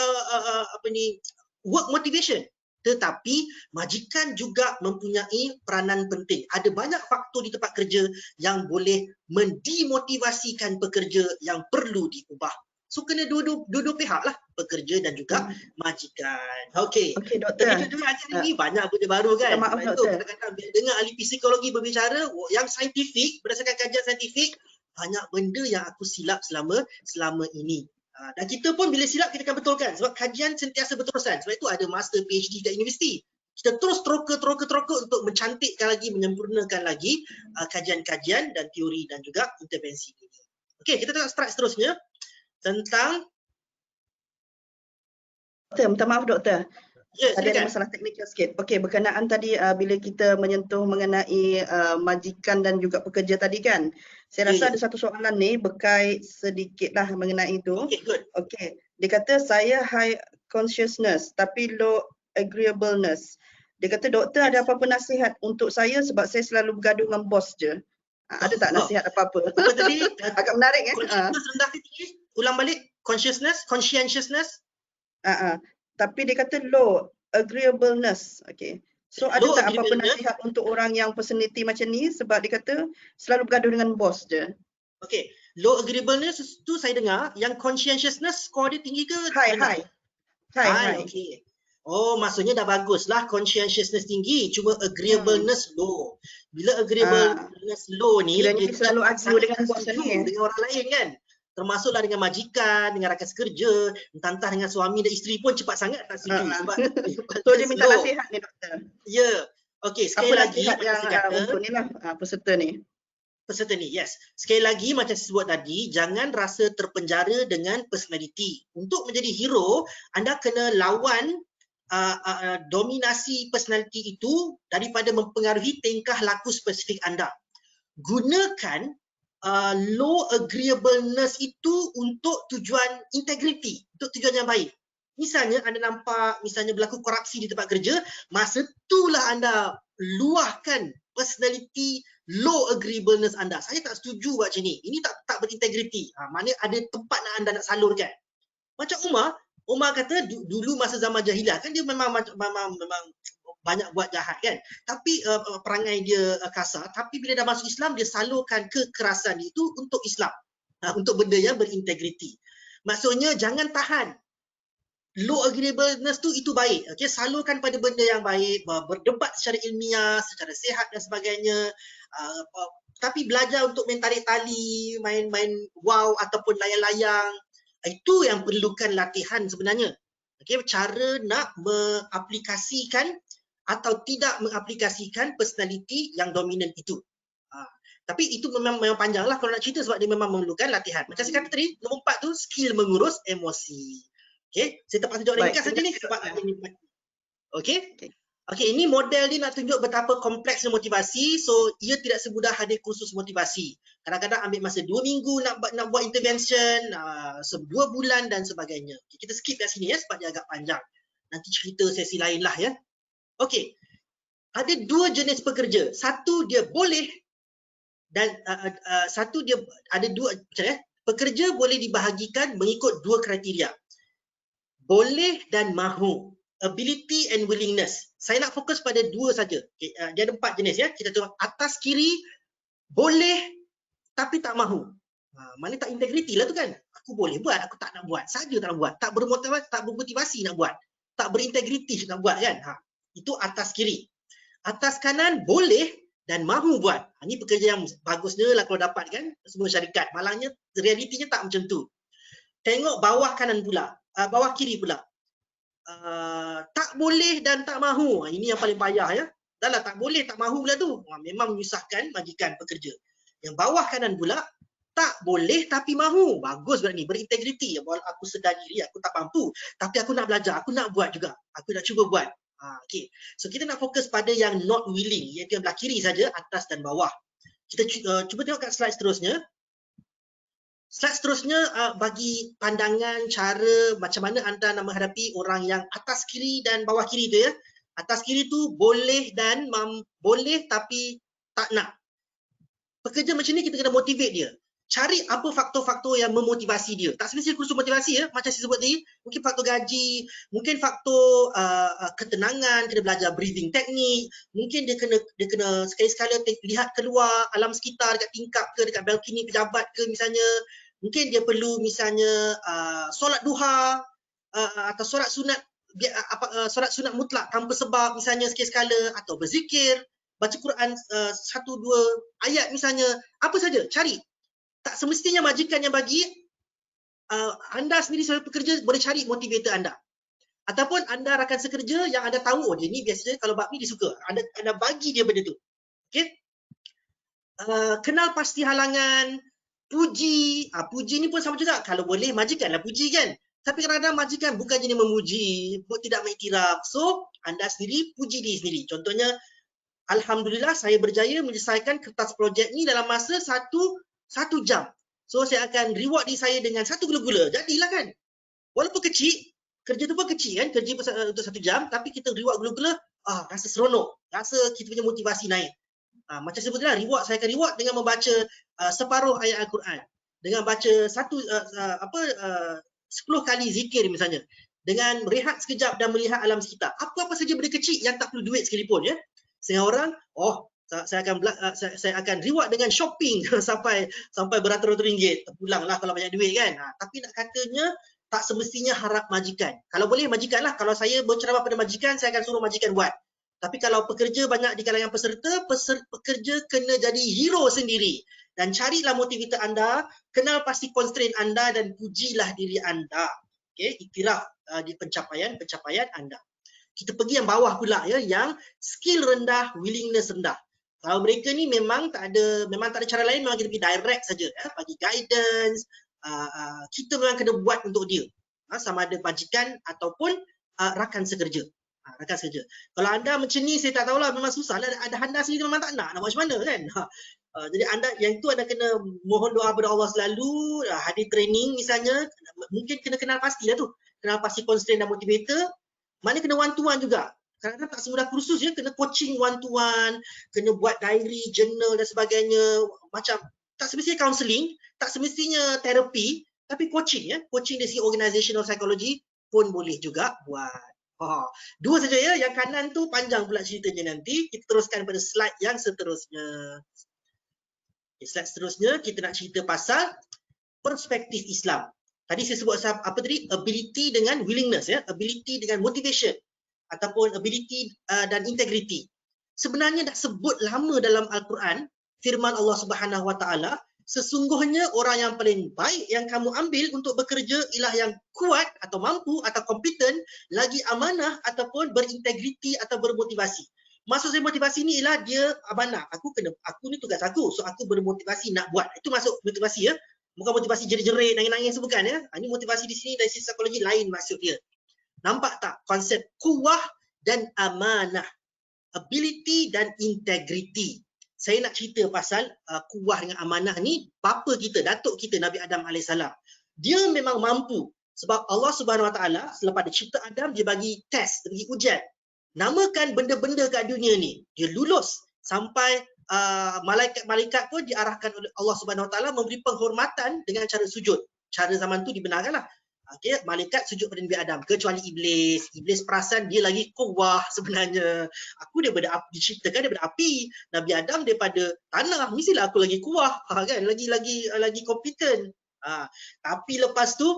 work motivation. Tetapi majikan juga mempunyai peranan penting. Ada banyak faktor di tempat kerja yang boleh mendemotivasikan pekerja yang perlu diubah. So kena dua-dua pihak lah, pekerja dan juga majikan. Okey. Okey doktor. Kita dengar acara ni banyak benda baru kan. Maaf doktor. Kadang-kadang bila dengar ahli psikologi berbicara yang saintifik, berdasarkan kajian saintifik, banyak benda yang aku silap selama ini. Dan kita pun bila silap kita akan betulkan sebab kajian sentiasa berterusan. Sebab itu ada master PhD kat universiti. kita terus teroka untuk mencantikkan lagi, menyempurnakan lagi kajian-kajian dan teori dan juga intervensi ini. Okey, kita tengok slide seterusnya tentang Doktor, minta maaf doktor. ya, Ada silakan. masalah teknikal sikit. Okey, berkenaan tadi bila kita menyentuh mengenai majikan dan juga pekerja tadi kan. Saya Ya, rasa ya. ada satu soalan ni berkait sedikitlah mengenai itu. Okey, good. Okey, dia kata saya high consciousness tapi low agreeableness. Dia kata doktor ada apa-apa nasihat untuk saya sebab saya selalu bergaduh dengan bos je. Ada tak nasihat apa-apa? Apa tadi? Agak menarik Consciousness rendah ke tinggi? Ulang balik. Conscientiousness. Tapi dia kata low agreeableness. Okay. So ada Low tak apa-apa agreeableness. nasihat untuk orang yang personality macam ni sebab dia kata selalu bergaduh dengan bos je. Okey, low agreeableness tu saya dengar, yang conscientiousness skor dia tinggi ke rendah? High. Okey. Oh, maksudnya dah baguslah conscientiousness tinggi, cuma agreeableness low. Bila agreeableness low ni, kiranya dia selalu argue dengan bos setuju ni. dengan orang lain kan. Termasuklah dengan majikan, dengan rakan sekerja, entah dengan suami dan isteri pun cepat sangat tak setuju sebab So dia minta low. nasihat ni doktor. Ya. Okey, sekali Apa lagi nasihat macam yang saya kata, untuk ni lah peserta ni? peserta ni, yes. Sekali lagi macam saya sebut tadi, jangan rasa terpenjara dengan personality. Untuk menjadi hero, anda kena lawan dominasi personality itu daripada mempengaruhi tingkah laku spesifik anda. Gunakan low agreeableness itu untuk tujuan integrity, untuk tujuan yang baik. Misalnya anda nampak misalnya berlaku korupsi di tempat kerja, masa itulah anda luahkan personality low agreeableness anda. Saya tak setuju buat macam ni. Ini tak berintegriti. Mana ada tempat anda nak salurkan. Macam Umar kata dulu masa zaman jahiliah kan dia memang banyak buat jahat kan. Tapi perangai dia kasar, tapi bila dah masuk Islam dia salurkan kekerasan itu untuk Islam. Untuk benda yang berintegriti. Maksudnya jangan tahan. Low agreeableness tu itu baik. Okey, salurkan pada benda yang baik, berdebat secara ilmiah, secara sihat dan sebagainya. Tapi belajar untuk main tarik tali, main wow ataupun layang-layang, itu yang perlukan latihan sebenarnya. Okey, cara nak mengaplikasikan atau tidak mengaplikasikan personality yang dominan itu. Tapi itu memang panjang lah kalau nak cerita sebab dia memang memerlukan latihan. Macam saya kata tadi, nombor 4 tu skill mengurus emosi. Okey, saya terpaksa jawab ringkas saja ni sebab okey. Okey, ini model dia nak tunjuk betapa kompleksnya motivasi. So, ia tidak semudah hadir kursus motivasi. Kadang-kadang ambil masa 2 minggu nak buat intervention, 2 bulan dan sebagainya. Okay, kita skip kat sini ya sebab dia agak panjang. Nanti cerita sesi lain lah ya. Okey. Ada 2 jenis pekerja. Satu dia boleh dan satu dia ada 2 macam ya. Pekerja boleh dibahagikan mengikut 2 kriteria. Boleh dan mahu. Ability and willingness. Saya nak fokus pada 2 saja. Okay, dia ada 4 jenis ya. Kita tengok atas kiri, boleh tapi tak mahu. Mana tak integriti lah tu kan. Aku boleh buat, aku tak nak buat. Saja tak nak buat. Tak bermotivasi nak buat. Tak berintegriti nak buat kan. Itu atas kiri. Atas kanan, boleh dan mahu buat. Ini pekerja yang bagus dia lah kalau dapat kan. Semua syarikat. Malangnya realitinya tak macam tu. Tengok bawah kanan pula. Bawah kiri pula. Tak boleh dan tak mahu. Ini yang paling payah ya. Dah lah tak boleh, tak mahu pula tu. Memang menyusahkan majikan pekerja. Yang bawah kanan pula, tak boleh tapi mahu. Bagus buat ni, berintegriti. Walau aku sedar diri, aku tak mampu. Tapi aku nak belajar, aku nak buat juga. Aku nak cuba buat. Okay. So kita nak fokus pada yang not willing, iaitu yang belah kiri saja, atas dan bawah. Kita cuba tengok kat slide seterusnya. Slide seterusnya bagi pandangan cara macam mana anda nak menghadapi orang yang atas kiri dan bawah kiri tu ya. Atas kiri tu boleh dan boleh tapi tak nak. Pekerja macam ni kita kena motivate dia. Cari apa faktor-faktor yang memotivasi dia. Tak semestinya kursus motivasi ya. Macam saya sebut tadi, mungkin faktor gaji, mungkin faktor ketenangan, kena belajar breathing teknik, mungkin dia kena sekali-sekala lihat keluar alam sekitar dekat tingkap ke, dekat balcony pejabat ke misalnya. Mungkin dia perlu misalnya solat duha atau solat sunat solat sunat mutlak tanpa sebab misalnya sekali-sekala, atau berzikir, baca Quran 1-2 ayat misalnya, apa saja cari. Tak semestinya majikan yang bagi, anda sendiri sebagai pekerja boleh cari motivator anda. Ataupun anda rakan sekerja yang anda tahu, oh dia ni biasanya kalau bakmi dia suka. Anda bagi dia benda tu. Okey. Kenal pasti halangan, puji. Puji ni pun sama juga. Kalau boleh majikanlah puji kan. Tapi kadang-kadang majikan bukan jenis memuji, tidak mengiktiraf. So, anda sendiri puji diri sendiri. Contohnya, alhamdulillah saya berjaya menyelesaikan kertas projek ni dalam masa satu jam. So, saya akan reward diri saya dengan 1 gula-gula. Jadilah kan. Walaupun kecil, kerja tu pun kecil kan, kerja untuk 1 jam, tapi kita reward gula-gula, rasa seronok, rasa kita punya motivasi naik. Macam sebutlah, saya akan reward dengan membaca separuh ayat Al-Quran, dengan baca 10 kali zikir misalnya, dengan rehat sekejap dan melihat alam sekitar. Apa-apa saja benda kecil yang tak perlu duit sekalipun ya. Setengah orang, saya akan reward dengan shopping sampai beratus-ratus ringgit. Terpulanglah kalau banyak duit kan. Tapi nak katanya tak semestinya harap majikan. Kalau boleh majikanlah. Kalau saya berceramah pada majikan, saya akan suruh majikan buat. Tapi kalau pekerja banyak di kalangan peserta, pekerja kena jadi hero sendiri. Dan carilah motivator anda, kenal pasti constraint anda dan pujilah diri anda. Okey, iktiraf di pencapaian anda. Kita pergi yang bawah pula ya, yang skill rendah, willingness rendah. Kalau mereka ni memang tak ada cara lain, memang kita pergi direct saja ya, bagi guidance. Kita memang kena buat untuk dia. Sama ada majikan ataupun rakan sekerja. Rakan sekerja. Kalau anda macam ni, saya tak tahulah, memang susah lah. Ada anda sendiri memang tak nak buat macam mana kan. Jadi anda yang tu anda kena mohon doa kepada Allah selalu, hadir training misalnya, mungkin kena kenal pastilah tu. Kenal pasti constraint dan motivator. Mana kena one to one juga. Kadang-kadang tak semudah kursus ya, kena coaching one to one, kena buat diary, journal dan sebagainya. Macam tak semestinya counselling, tak semestinya terapi, tapi coaching ya. Coaching dari segi organizational psychology pun boleh juga buat. Dua saja ya, yang kanan tu panjang pula ceritanya nanti. Kita teruskan pada slide yang seterusnya. Slide seterusnya kita nak cerita pasal perspektif Islam. Tadi saya sebut apa tadi? Ability dengan willingness ya, ability dengan motivation ataupun ability dan integrity. Sebenarnya dah sebut lama dalam Al-Quran, firman Allah Subhanahu Wa Taala, sesungguhnya orang yang paling baik yang kamu ambil untuk bekerja ialah yang kuat atau mampu atau kompeten, lagi amanah ataupun berintegriti atau bermotivasi. Maksud saya motivasi ni ialah dia amanah. Aku ni tugas aku, so aku bermotivasi nak buat. Itu masuk motivasi ya. Bukan motivasi jerit-jerit, nangis-nangis bukan ya. Ini motivasi di sini dari sisi psikologi lain maksud dia. Nampak tak konsep kuah dan amanah, ability dan integrity. Saya nak cerita pasal kuah dengan amanah ni, bapa kita, datuk kita Nabi Adam AS. Dia memang mampu sebab Allah Subhanahu Wa Taala selepas dia cipta Adam, dia bagi test, dia bagi ujian. Namakan benda-benda kat dunia ni. Dia lulus sampai malaikat-malaikat pun diarahkan oleh Allah Subhanahu Wa Taala memberi penghormatan dengan cara sujud. Cara zaman tu dibenarkanlah. Okey, malaikat sujud pada Nabi Adam, kecuali iblis. Iblis perasan dia lagi kuah sebenarnya. Aku daripada api, diciptakan daripada api. Nabi Adam daripada tanah, mestilah aku lagi kuah kan, lagi kompeten. Tapi lepas tu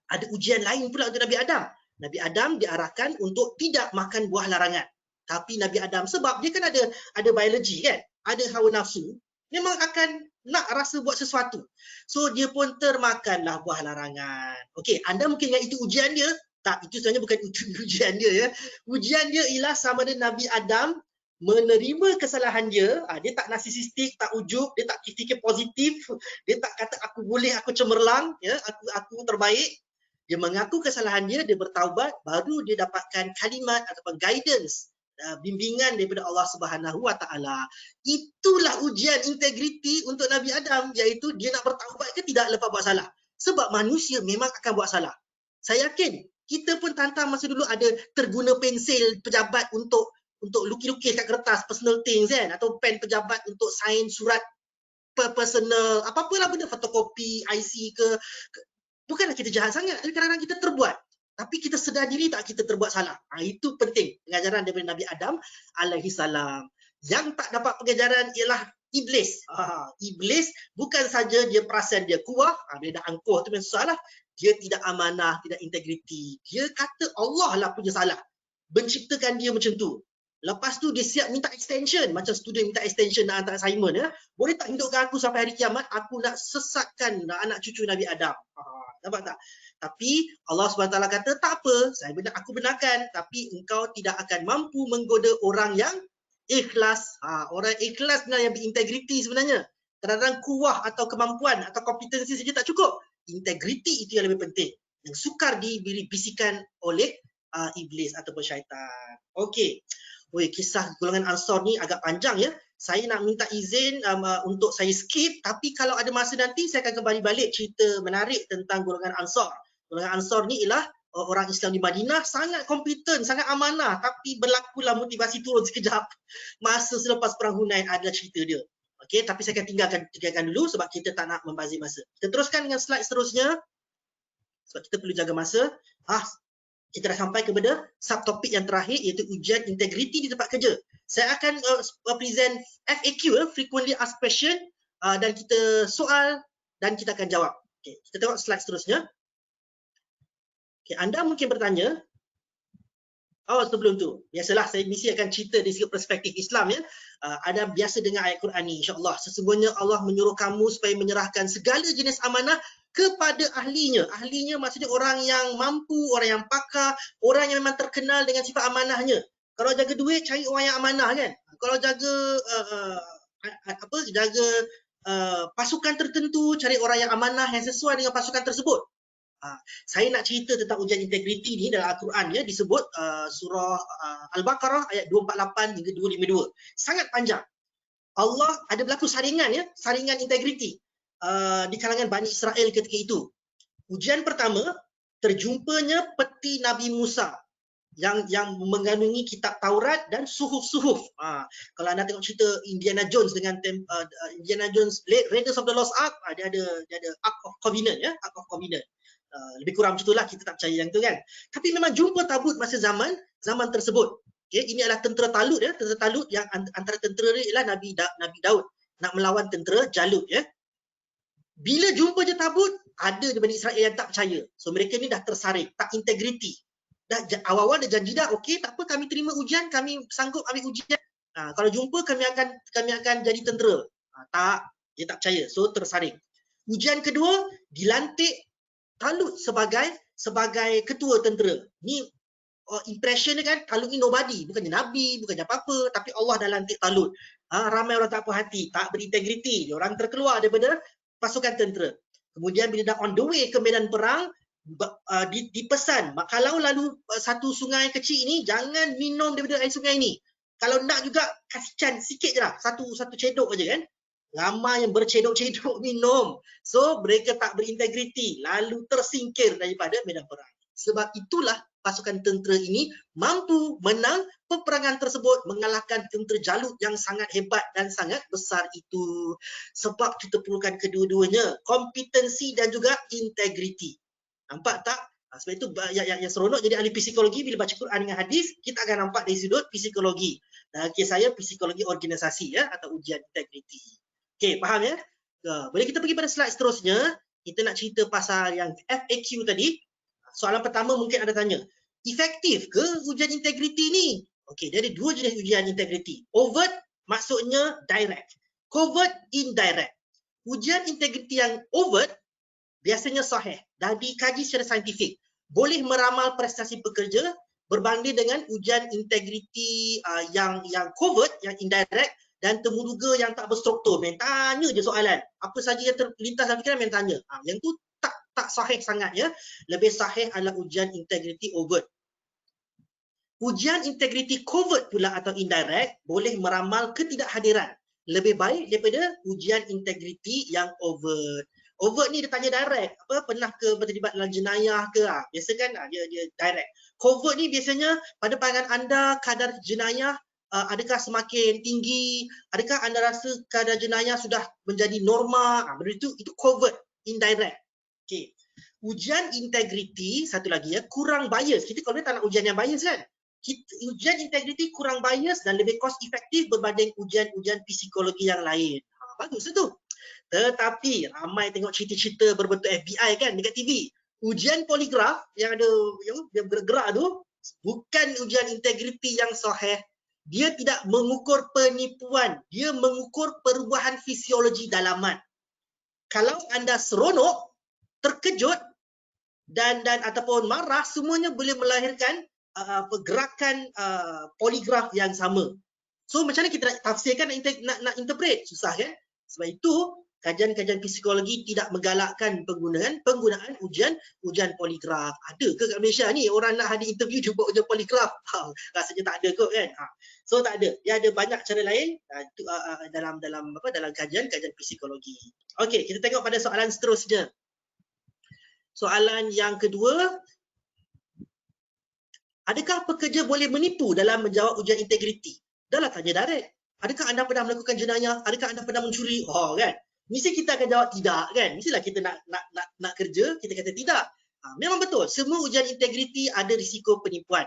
ada ujian lain pula untuk Nabi Adam. Nabi Adam diarahkan untuk tidak makan buah larangan. Tapi Nabi Adam, sebab dia kan ada biologi kan, ada hawa nafsu, memang akan nak rasa buat sesuatu. So dia pun termakanlah buah larangan. Okey, anda mungkin ingat itu ujian dia. Tak, itu sebenarnya bukan ujian dia ya. Ujian dia ialah sama ada Nabi Adam menerima kesalahan dia. Dia tak narsisistik, tak ujub, dia tak fikir positif, dia tak kata aku boleh, aku cemerlang, ya, aku terbaik. Dia mengaku kesalahan dia bertaubat, baru dia dapatkan kalimat ataupun guidance, bimbingan daripada Allah Subhanahu Wa Taala. Itulah ujian integriti untuk Nabi Adam, iaitu dia nak bertaubat ke tidak lepas buat salah. Sebab manusia memang akan buat salah. Saya yakin kita pun tantang masa dulu ada terguna pensil pejabat untuk lukis-lukis kat kertas, personal things kan, atau pen pejabat untuk sign surat personal, apa-apalah benda, fotokopi, IC ke. Bukanlah kita jahat sangat, kadang-kadang kita terbuat. Tapi kita sedar diri tak kita terbuat salah. Itu penting, pengajaran daripada Nabi Adam alaihi salam. Yang tak dapat pengajaran ialah iblis. Iblis bukan saja dia perasan dia kuah, dia dah angkuh tu memang susah lah. Dia tidak amanah, tidak integriti. Dia kata Allah lah punya salah, menciptakan dia macam tu. Lepas tu dia siap minta extension, macam student minta extension nak hantar assignment ya. Boleh tak hidupkan aku sampai hari kiamat, aku nak sesatkan anak cucu Nabi Adam. Nampak tak? Tapi Allah SWT kata tak apa, aku benarkan, tapi engkau tidak akan mampu menggoda orang yang ikhlas. Orang ikhlas yang berintegriti sebenarnya. Kadang-kadang kuah atau kemampuan atau kompetensi saja tak cukup. Integriti itu yang lebih penting. Yang sukar diberi bisikan oleh iblis ataupun syaitan. Okey. Kisah golongan Ansar ni agak panjang ya. Saya nak minta izin untuk saya skip, tapi kalau ada masa nanti saya akan kembali balik cerita menarik tentang golongan Ansar. Golongan Ansar ni ialah orang Islam di Madinah, sangat kompeten, sangat amanah, tapi berlakulah motivasi turun sekejap masa selepas perang Hunain. Adalah cerita dia. Okey, tapi saya akan tinggalkan dulu sebab kita tak nak membazir masa. Kita teruskan dengan slide seterusnya sebab kita perlu jaga masa. Kita dah sampai kepada subtopik yang terakhir, iaitu ujian integriti di tempat kerja. Saya akan present FAQ, frequently asked question, dan kita soal dan kita akan jawab. Okay, kita tengok slide seterusnya. Okay, anda mungkin bertanya, sebelum tu, biasalah saya mesti akan cerita dari segi perspektif Islam ya. Anda biasa dengar ayat Quran ni, insya-Allah. Sesungguhnya Allah menyuruh kamu supaya menyerahkan segala jenis amanah kepada ahlinya. Ahlinya maksudnya orang yang mampu, orang yang pakar, orang yang memang terkenal dengan sifat amanahnya. Kalau jaga duit, cari orang yang amanah kan. Kalau jaga pasukan tertentu, cari orang yang amanah yang sesuai dengan pasukan tersebut. Saya nak cerita tentang ujian integriti ni dalam Al-Quran ya, disebut surah Al-Baqarah ayat 248 hingga 252. Sangat panjang. Allah ada berlaku saringan ya, saringan integriti di kalangan Bani Israel ketika itu. Ujian pertama, terjumpanya peti Nabi Musa yang mengandungi kitab Taurat dan suhuf-suhuf. Kalau anda tengok cerita Indiana Jones dengan Indiana Jones Raiders of the Lost Ark, dia ada Ark of Covenant ya, Ark of Covenant. Lebih kurang macam itulah, kita tak percaya yang tu kan. Tapi memang jumpa tabut masa zaman tersebut. Okay, ini adalah tentera Talut ya, tentera Talut yang antara tentera dia ialah Nabi Daud nak melawan tentera Jalut ya. Bila jumpa je tabut, ada di Bani Israel yang tak percaya. So mereka ni dah tersaring, tak integriti. Dah awal-awal dia janji dah, okey tak apa, kami terima ujian, kami sanggup ambil ujian. Kalau jumpa kami akan jadi tentera. Tak, dia tak percaya. So tersaring. Ujian kedua, dilantik Talut sebagai ketua tentera. Ni impression dia kan, Talut ni nobody, bukannya nabi, bukannya apa-apa, tapi Allah dah lantik Talut. Ramai orang tak puas hati, tak berintegriti, dia orang terkeluar daripada pasukan tentera. Kemudian bila dah on the way ke medan perang, dipesan, kalau lalu satu sungai kecil ini, jangan minum daripada air sungai ini. Kalau nak juga kasih chance sikit je lah, satu cedok aja kan. Ramai yang bercedok-cedok minum. So mereka tak berintegriti, lalu tersingkir daripada medan perang. Sebab itulah pasukan tentera ini mampu menang peperangan tersebut, mengalahkan tentera Jalut yang sangat hebat dan sangat besar itu. Sebab kita perlukan kedua-duanya, kompetensi dan juga integriti. Nampak tak? Sebab itu yang seronok jadi ahli psikologi, bila baca Quran dengan hadis, kita akan nampak dari sudut psikologi. Kes saya psikologi organisasi ya, atau ujian integriti. Okey, faham ya? Boleh kita pergi pada slide seterusnya. Kita nak cerita pasal yang FAQ tadi. Soalan pertama mungkin ada tanya, efektif ke ujian integriti ni? Okey, dia ada dua jenis ujian integriti. Overt maksudnya direct. Covert indirect. Ujian integriti yang overt biasanya sahih, dah dikaji secara saintifik. Boleh meramal prestasi pekerja berbanding dengan ujian integriti yang covert, yang indirect, dan temuduga yang tak berstruktur. Main tanya je soalan. Apa saja yang terlintas dalam fikiran main tanya. Yang tu tak sahih sangat ya. Lebih sahih adalah ujian integriti overt. Ujian integriti covert pula atau indirect boleh meramal ketidakhadiran. Lebih baik daripada ujian integriti yang overt. Overt ni dia tanya direct, pernah ke berterlibat dalam jenayah ke? Biasa kan dia direct. Covert ni biasanya pada pandangan anda kadar jenayah adakah semakin tinggi? Adakah anda rasa kadar jenayah sudah menjadi norma? Itu covert, indirect. Okey. Ujian integriti satu lagi ya, kurang bias. Kita kalau tak nak ujian yang bias kan? Ujian integriti kurang bias dan lebih cost efektif berbanding ujian-ujian psikologi yang lain. Bagus tu. Tetapi ramai tengok cerita-cerita berbentuk FBI kan dekat TV. Ujian poligraf yang ada yang bergerak tu bukan ujian integriti yang sahih. Dia tidak mengukur penipuan, dia mengukur perubahan fisiologi dalaman. Kalau anda seronok, terkejut, dan ataupun marah, semuanya boleh melahirkan pergerakan poligraf yang sama. So macam mana kita nak tafsirkan, nak interpret? Susah kan? Sebab itu kajian-kajian psikologi tidak menggalakkan penggunaan ujian poligraf. Ada ke kat Malaysia ni orang nak hadir interview dia buat ujian poligraf? Rasanya tak ada kot kan. So tak ada. Dia ada banyak cara lain dalam kajian psikologi. Okey, kita tengok pada soalan seterusnya. Soalan yang kedua, adakah pekerja boleh menipu dalam menjawab ujian integriti? Dahlah tanya direct. Adakah anda pernah melakukan jenayah? Adakah anda pernah mencuri? Kan? Mesti kita akan jawab tidak kan? Mestilah kita nak kerja, kita kata tidak. Memang betul, semua ujian integriti ada risiko penipuan.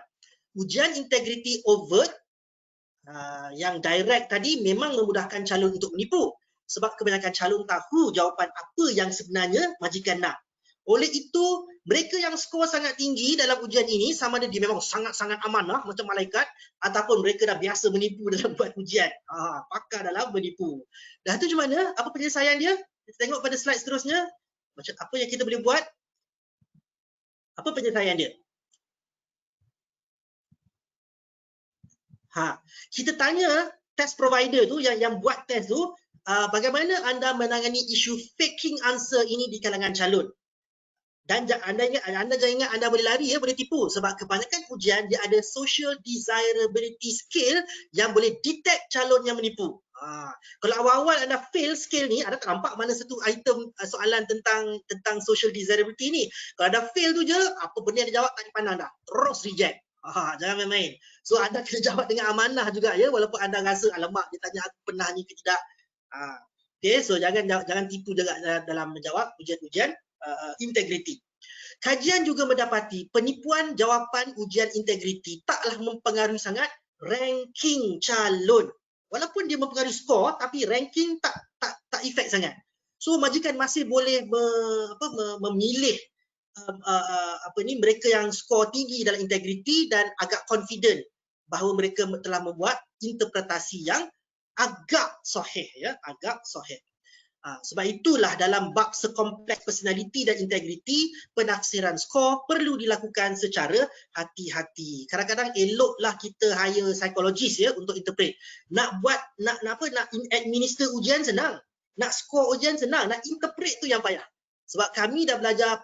Ujian integriti overt yang direct tadi memang memudahkan calon untuk menipu. Sebab kebanyakan calon tahu jawapan apa yang sebenarnya majikan nak. Oleh itu, mereka yang skor sangat tinggi dalam ujian ini, sama ada dia memang sangat-sangat amanah macam malaikat, ataupun mereka dah biasa menipu dalam buat ujian. Pakar dalam menipu. Dah tu macam mana? Apa penyelesaian dia? Kita tengok pada slide seterusnya. Macam apa yang kita boleh buat? Apa penyelesaian dia? Kita tanya test provider tu, yang buat test tu, bagaimana anda menangani isu faking answer ini di kalangan calon? Dan anda jangan ingat anda boleh lari, boleh tipu. Sebab kebanyakan ujian dia ada social desirability scale yang boleh detect calon yang menipu. Kalau awal-awal anda fail scale ni, anda tak nampak mana satu item soalan tentang social desirability ni. Kalau anda fail tu je, apa benda yang dia jawab tak dipandang dah. Terus reject. Jangan main-main. So anda kena jawab dengan amanah juga ya, walaupun anda rasa alamak dia tanya aku pernah ni ke tidak. Okay, so jangan tipu juga dalam menjawab ujian-ujian integriti. Kajian juga mendapati penipuan jawapan ujian integriti taklah mempengaruhi sangat ranking calon. Walaupun dia mempengaruhi skor, tapi ranking tak efek sangat. So majikan masih boleh memilih mereka yang skor tinggi dalam integriti dan agak confident bahawa mereka telah membuat interpretasi yang agak sahih ya, agak sahih. Sebab itulah dalam bab sekompleks personality dan integriti, penafsiran skor perlu dilakukan secara hati-hati. Kadang-kadang eloklah kita hire psikologis ya untuk interpret. Nak administer ujian senang, nak skor ujian senang, nak interpret tu yang payah. Sebab kami dah belajar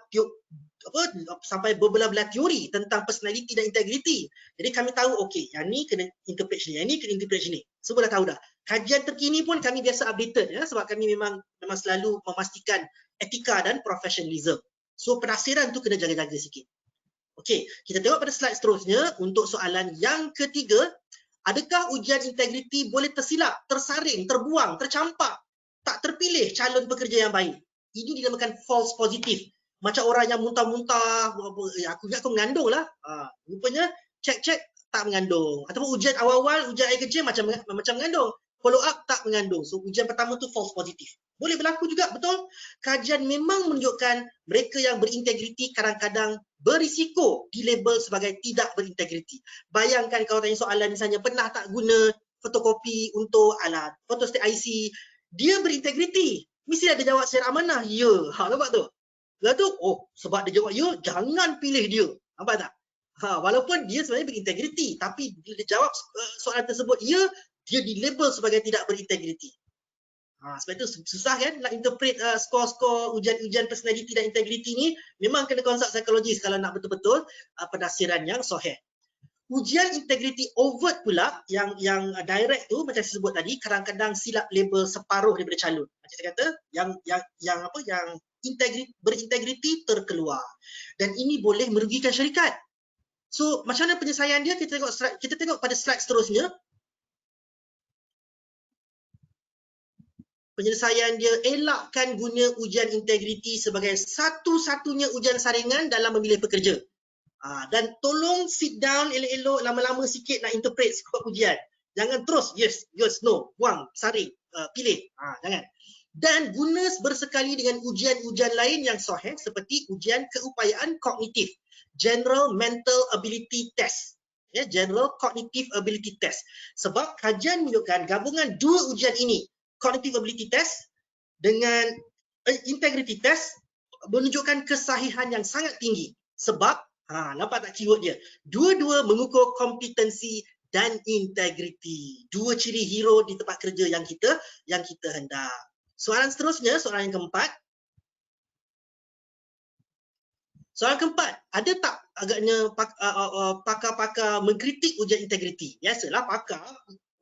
sampai berbelah-belah teori tentang personality dan integriti. Jadi kami tahu okey, yang ni kena interpret sini, yang ni kena interpret sini. Semua dah tahu dah. Kajian terkini pun kami biasa updated ya, sebab kami memang selalu memastikan etika dan professionalism. So penafsiran tu kena jaga-jaga sikit. Okey, kita tengok pada slide seterusnya untuk soalan yang ketiga. Adakah ujian integriti boleh tersilap, tersaring, terbuang, tercampak, tak terpilih calon pekerja yang baik? Ini dinamakan false positive. Macam orang yang muntah-muntah, aku ingat aku mengandung lah. Rupanya cek-cek tak mengandung. Ataupun ujian awal-awal, ujian air kecil macam mengandung. Follow up tak mengandung. So ujian pertama tu false positive. Boleh berlaku juga, betul. Kajian memang menunjukkan mereka yang berintegriti kadang-kadang berisiko dilabel sebagai tidak berintegriti. Bayangkan kalau tanya soalan misalnya, pernah tak guna fotokopi untuk photostat IC? Dia berintegriti. Mesti ada jawab secara amanah. Ya. Nampak tu? Lepas tu, sebab dia jawab ya, jangan pilih dia. Nampak tak? Walaupun dia sebenarnya berintegriti, tapi bila dia jawab soalan tersebut ya, dia dilabel sebagai tidak berintegriti. Sebab itu susah kan nak interpret skor-skor ujian-ujian personality dan integriti ni. Memang kena konsult psikologis kalau nak betul-betul penafsiran yang sahih. Ujian integriti overt pula yang direct tu macam saya sebut tadi, kadang-kadang silap label separuh daripada calon. Macam saya kata, yang berintegriti terkeluar. Dan ini boleh merugikan syarikat. So macam mana penyelesaian dia? Kita tengok pada slide seterusnya. Penyelesaian dia, elakkan guna ujian integriti sebagai satu-satunya ujian saringan dalam memilih pekerja. Dan tolong sit down elok-elok, lama-lama sikit nak interpret skor ujian. Jangan terus yes, no, buang, saring, pilih. Jangan. Dan guna bersekali dengan ujian-ujian lain yang sahih seperti ujian keupayaan kognitif, General Mental Ability Test. Ya, General Cognitive Ability Test. Sebab kajian menunjukkan gabungan dua ujian ini, Cognitive Ability Test dengan Integrity Test, menunjukkan kesahihan yang sangat tinggi. Sebab, nampak tak keyword dia? Dua-dua mengukur kompetensi dan integriti. Dua ciri hero di tempat kerja yang kita hendak. Soalan seterusnya, soalan yang keempat. Soalan keempat, ada tak agaknya pakar-pakar mengkritik ujian integriti? Biasalah pakar,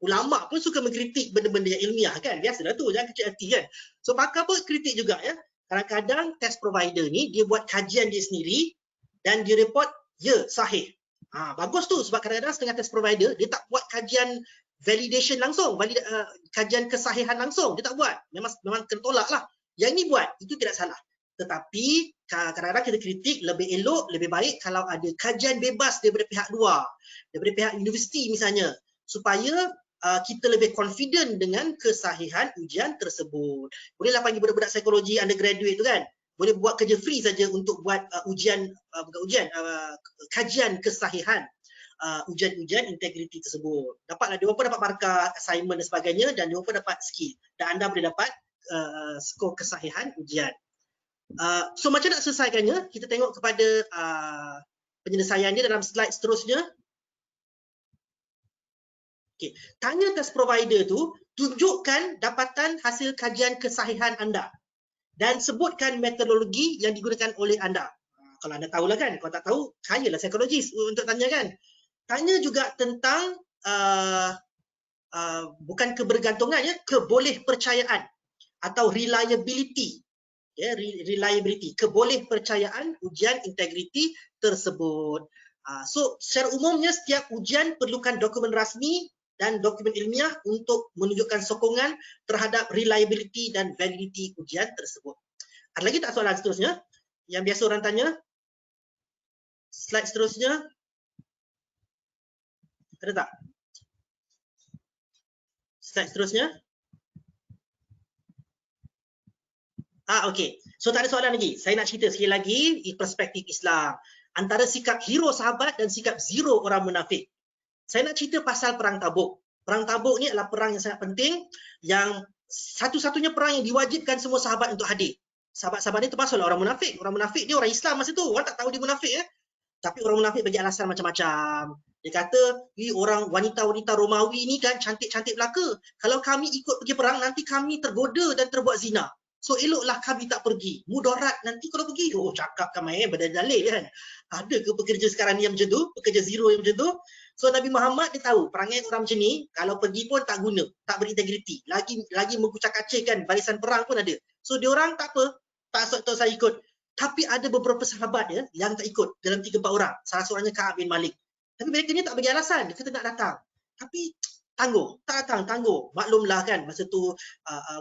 ulama pun suka mengkritik benda-benda yang ilmiah kan? Biasalah tu, jangan kecil hati kan? So pakar pun kritik juga ya. Kadang-kadang test provider ni dia buat kajian dia sendiri dan dia report ya sahih. Bagus tu sebab kadang-kadang setengah test provider dia tak buat kajian validation langsung, kajian kesahihan langsung, dia tak buat. Memang kena tolak lah. Yang ni buat, itu tidak salah. Tetapi kadang-kadang kita kritik lebih elok, lebih baik kalau ada kajian bebas daripada pihak luar, daripada pihak universiti misalnya, supaya kita lebih confident dengan kesahihan ujian tersebut. Bolehlah panggil budak-budak psikologi undergraduate tu kan, boleh buat kerja free saja untuk buat kajian kesahihan ujian integriti tersebut. Dapatlah dia pun dapat markah assignment dan sebagainya, dan dia pun dapat skill, dan anda boleh dapat skor kesahihan ujian. So macam nak selesaikannya, kita tengok kepada penyelesaian dia dalam slide seterusnya. Okay. Tanya test provider tu, tunjukkan dapatan hasil kajian kesahihan anda dan sebutkan metodologi yang digunakan oleh anda. Kalau anda tahulah kan, kalau tak tahu, kayalah psikologis untuk tanya kan. Tanya juga tentang bukan kebergantungan ya, kebolehpercayaan atau reliability. Ya, reliability, kebolehpercayaan ujian integriti tersebut. So secara umumnya setiap ujian perlukan dokumen rasmi dan dokumen ilmiah untuk menunjukkan sokongan terhadap reliability dan validity ujian tersebut. Ada lagi tak soalan seterusnya yang biasa orang tanya? Slide seterusnya. Ada tak? Slide seterusnya. Okey. So tak ada soalan lagi. Saya nak cerita sekali lagi perspektif Islam antara sikap hero sahabat dan sikap zero orang munafik. Saya nak cerita pasal perang Tabuk. Perang Tabuk ni adalah perang yang sangat penting, yang satu-satunya perang yang diwajibkan semua sahabat untuk hadir. Sahabat-sahabat ni termasuklah orang munafik. Orang munafik dia orang Islam masa tu. Orang tak tahu dia munafik ya. Tapi orang munafik bagi alasan macam-macam. Dia kata, orang wanita-wanita Romawi ni kan cantik-cantik belaka. Kalau kami ikut pergi perang, nanti kami tergoda dan terbuat zina. So eloklah kami tak pergi. Mudarat nanti kalau pergi. Cakap kan main berdalil kan. Ada ke pekerja sekarang ni yang macam tu? Pekerja zero yang macam tu? So Nabi Muhammad dia tahu perangai orang macam ni, kalau pergi pun tak guna, tak berintegriti. Lagi mengkucak-kacirkan barisan perang pun ada. So dia orang tak apa, tak saya ikut. Tapi ada beberapa sahabat ya yang tak ikut dalam 3-4 orang. Salah seorangnya Ka'ab bin Malik. Tapi mereka ni tak bagi alasan, dia kata nak datang. Tapi tangguh, tak datang, tangguh. Maklumlah kan masa tu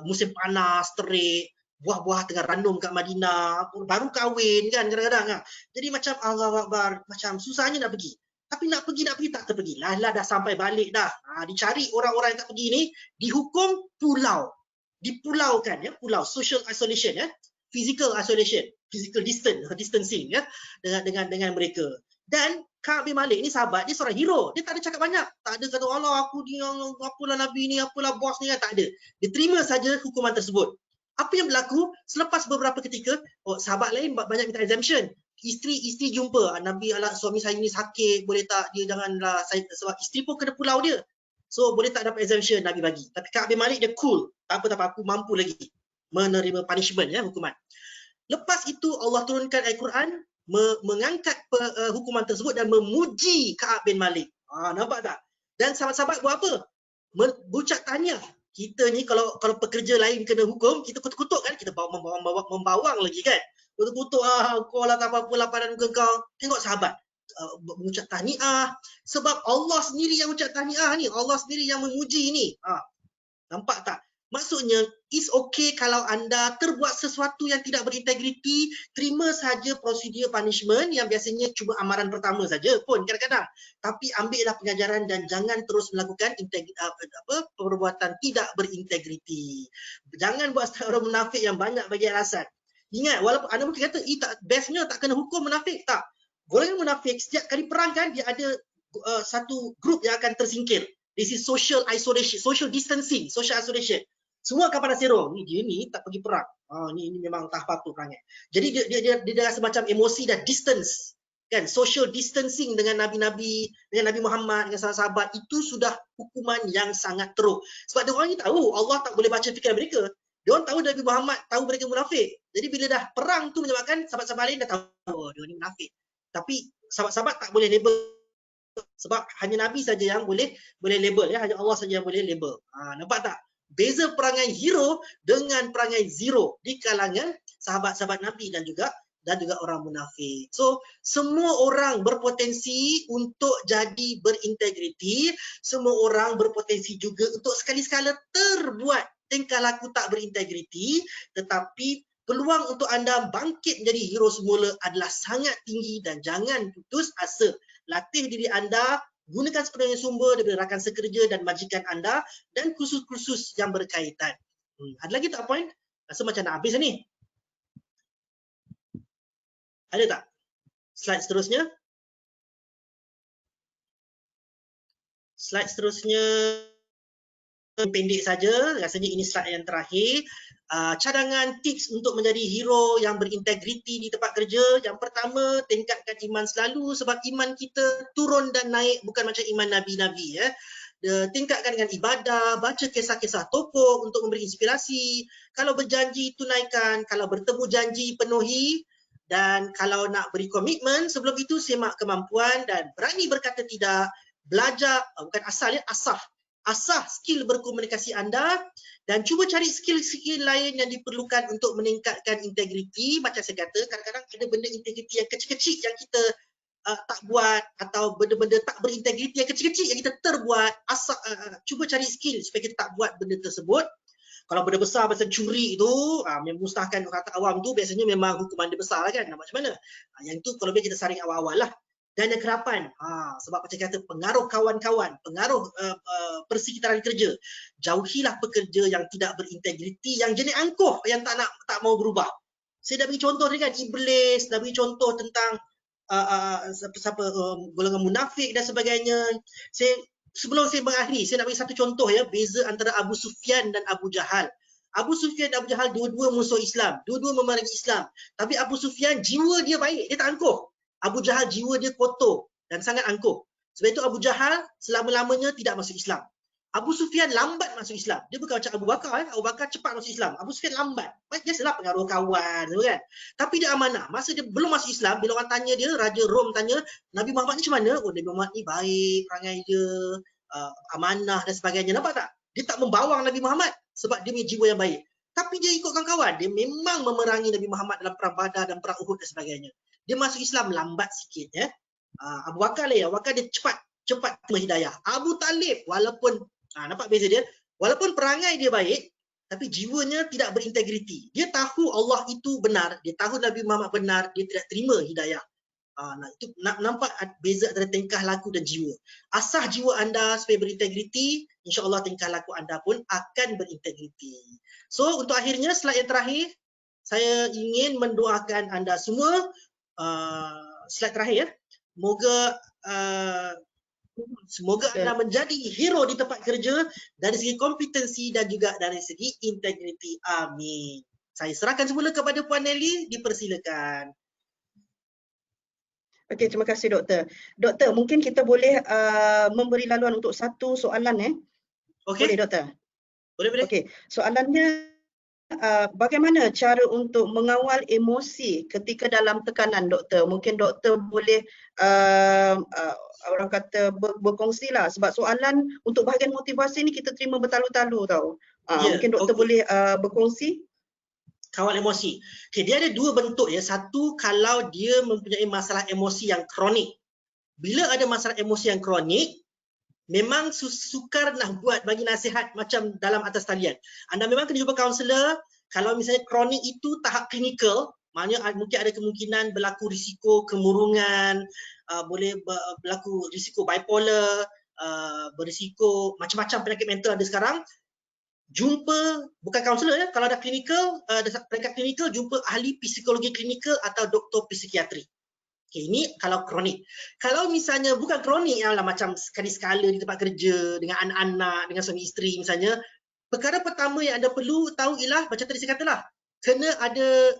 musim panas, terik, buah-buah tengah ranum kat Madinah, baru kahwin kan kadang-kadang. Jadi macam Allahu Akbar, macam susahnya nak pergi. Tapi nak pergi tak terpergi. Lah dah sampai balik dah. Dicari orang-orang yang tak pergi ni, dihukum pulau. Dipulaukan ya, pulau, social isolation ya. Physical isolation, physical distancing ya dengan mereka. Dan Ka'ab bin Malik ni sahabat, dia seorang hero. Dia tak ada cakap banyak. Tak ada kata Allah aku ni apalah nabi ni, apalah bos ni kan, tak ada. Dia terima saja hukuman tersebut. Apa yang berlaku selepas beberapa ketika, sahabat lain banyak minta exemption. Isteri jumpa, Nabi suami saya ni sakit, boleh tak dia janganlah saya, sebab isteri pun kena pulau dia. So boleh tak dapat exemption, Nabi bagi. Tapi Ka'ab bin Malik dia cool. Tak apa aku mampu lagi menerima punishment ya, hukuman. Lepas itu Allah turunkan ayat Quran mengangkat hukuman tersebut dan memuji Ka'ab bin Malik. Nampak tak? Dan sahabat-sahabat buat apa? Berucap tahniah. Kita ni kalau pekerja lain kena hukum, kita kutuk-kutuk kan, kita membawang lagi kan. Kutuk-kutuk kau lah tak apa-apa laparan muka kau. Tengok sahabat mengucap tahniah sebab Allah sendiri yang ucap tahniah ni, Allah sendiri yang memuji ni. Nampak tak? Maksudnya, it's okay kalau anda terbuat sesuatu yang tidak berintegriti, terima saja prosedur punishment yang biasanya cuma amaran pertama saja pun kadang-kadang. Tapi ambillah pengajaran dan jangan terus melakukan perbuatan tidak berintegriti. Jangan buat orang munafik yang banyak bagi alasan. Ingat, walaupun anda mungkin kata, bestnya tak kena hukum munafik. Tak. Golongan munafik, setiap kali perang kan, dia ada satu grup yang akan tersingkir. This is social isolation, social distancing, social isolation. Semua akan pada zero. Dia ni tak pergi perang. Ini memang tak apa-apa perangai. Jadi dia rasa macam emosi dan distance. Kan, social distancing dengan Nabi-Nabi, dengan Nabi Muhammad, dengan sahabat-sahabat, itu sudah hukuman yang sangat teruk. Sebab dia orang ni tahu Allah tak boleh baca fikiran mereka. Dia orang tahu Nabi Muhammad tahu mereka munafik. Jadi bila dah perang tu menyebabkan sahabat-sahabat lain dah tahu dia ni munafik. Tapi sahabat-sahabat tak boleh label, sebab hanya Nabi saja yang boleh label, ya, hanya Allah saja yang boleh label. Nampak tak? Beza perangai hero dengan perangai zero di kalangan sahabat-sahabat Nabi dan juga orang munafik. So, semua orang berpotensi untuk jadi berintegriti, semua orang berpotensi juga untuk sekali-sekala terbuat tingkah laku tak berintegriti, tetapi peluang untuk anda bangkit menjadi hero semula adalah sangat tinggi dan jangan putus asa. Latih diri anda, gunakan sepenuhnya sumber daripada rakan sekerja dan majikan anda dan kursus-kursus yang berkaitan. Ada lagi tak point? Rasa macam nak habis ni. Ada tak? Slide seterusnya. Slide seterusnya pendek saja. Rasanya ini slide yang terakhir. Cadangan tips untuk menjadi hero yang berintegriti di tempat kerja. Yang pertama, tingkatkan iman selalu sebab iman kita turun dan naik bukan macam iman Nabi-Nabi. Tingkatkan dengan ibadah, baca kisah-kisah tokoh untuk memberi inspirasi. Kalau berjanji, tunaikan. Kalau bertemu janji, penuhi. Dan kalau nak beri komitmen, sebelum itu semak kemampuan dan berani berkata tidak. Belajar, bukan asal ya, asah skill berkomunikasi anda dan cuba cari skill-skill lain yang diperlukan untuk meningkatkan integriti. Macam saya kata, kadang-kadang ada benda integriti yang kecil-kecil yang kita tak buat, atau benda-benda tak berintegriti yang kecil-kecil yang kita terbuat. Cuba cari skill supaya kita tak buat benda tersebut. Kalau benda besar macam curi itu, memusnahkan kata awam tu biasanya memang hukuman dia besar lah kan. Macam mana? Yang itu kalau kita saring awal-awal lah. Dan yang kerapan, sebab macam kata pengaruh kawan-kawan, pengaruh persekitaran kerja. Jauhilah pekerja yang tidak berintegriti, yang jenis angkuh, yang tak mau berubah. Saya dah bagi contoh ni kan, iblis, dah bagi contoh tentang golongan munafik dan sebagainya. Sebelum saya mengakhiri, saya nak bagi satu contoh ya, beza antara Abu Sufyan dan Abu Jahal. Abu Sufyan dan Abu Jahal dua-dua musuh Islam, dua-dua memerangi Islam. Tapi Abu Sufyan jiwa dia baik, dia tak angkuh. Abu Jahal jiwa dia kotor dan sangat angkuh. Sebab itu Abu Jahal selama-lamanya tidak masuk Islam. Abu Sufyan lambat masuk Islam. Dia bukan macam Abu Bakar. Abu Bakar cepat masuk Islam. Abu Sufyan lambat. Biasalah pengaruh kawan, kan? Tapi dia amanah. Masa dia belum masuk Islam, bila orang tanya dia, Raja Rom tanya, Nabi Muhammad ni macam mana? Oh, Nabi Muhammad ni baik, perangai dia, amanah dan sebagainya. Nampak tak? Dia tak membawang Nabi Muhammad sebab dia punya jiwa yang baik. Tapi dia ikut kawan-kawan. Dia memang memerangi Nabi Muhammad dalam perang Badar dan perang Uhud dan sebagainya. Dia masuk Islam lambat sikit. Abu Bakar lah ya. Abu Bakar dia cepat terima hidayah. Abu Talib walaupun nampak beza dia, walaupun perangai dia baik, tapi jiwanya tidak berintegriti. Dia tahu Allah itu benar, dia tahu Nabi Muhammad benar, dia tidak terima hidayah. Itu nampak beza antara tingkah laku dan jiwa. Asah jiwa anda supaya berintegriti, insya-Allah tingkah laku anda pun akan berintegriti. So untuk akhirnya slide yang terakhir, saya ingin mendoakan anda semua. Slide terakhir ya. Semoga anda menjadi hero di tempat kerja dari segi kompetensi dan juga dari segi integriti. Amin. Saya serahkan semula kepada Puan Nelly, dipersilakan. Okey, terima kasih Doktor. Doktor, mungkin kita boleh memberi laluan untuk satu soalan Okey. Boleh Doktor? Boleh. Okey, soalannya bagaimana cara untuk mengawal emosi ketika dalam tekanan, Doktor? Mungkin Doktor boleh orang kata berkongsilah, sebab soalan untuk bahagian motivasi ni kita terima bertalu-talu tau. Mungkin Doktor boleh berkongsi. Kawal emosi. Okay, dia ada dua bentuk ya. Satu, kalau dia mempunyai masalah emosi yang kronik. Bila ada masalah emosi yang kronik, memang sukar nak buat bagi nasihat macam dalam atas talian. Anda memang kena jumpa kaunselor. Kalau misalnya kronik itu tahap klinikal, maknanya mungkin ada kemungkinan berlaku risiko kemurungan, boleh berlaku risiko bipolar, berisiko macam-macam penyakit mental ada sekarang. Jumpa, bukan kaunselor ya, kalau ada klinikal, peringkat klinikal, jumpa ahli psikologi klinikal atau doktor psikiatri. Okay, ini kalau kronik. Kalau misalnya bukan kronik yang macam sekali-sekala di tempat kerja, dengan anak-anak, dengan suami isteri misalnya, perkara pertama yang anda perlu tahu ialah, macam tadi saya katalah, kena ada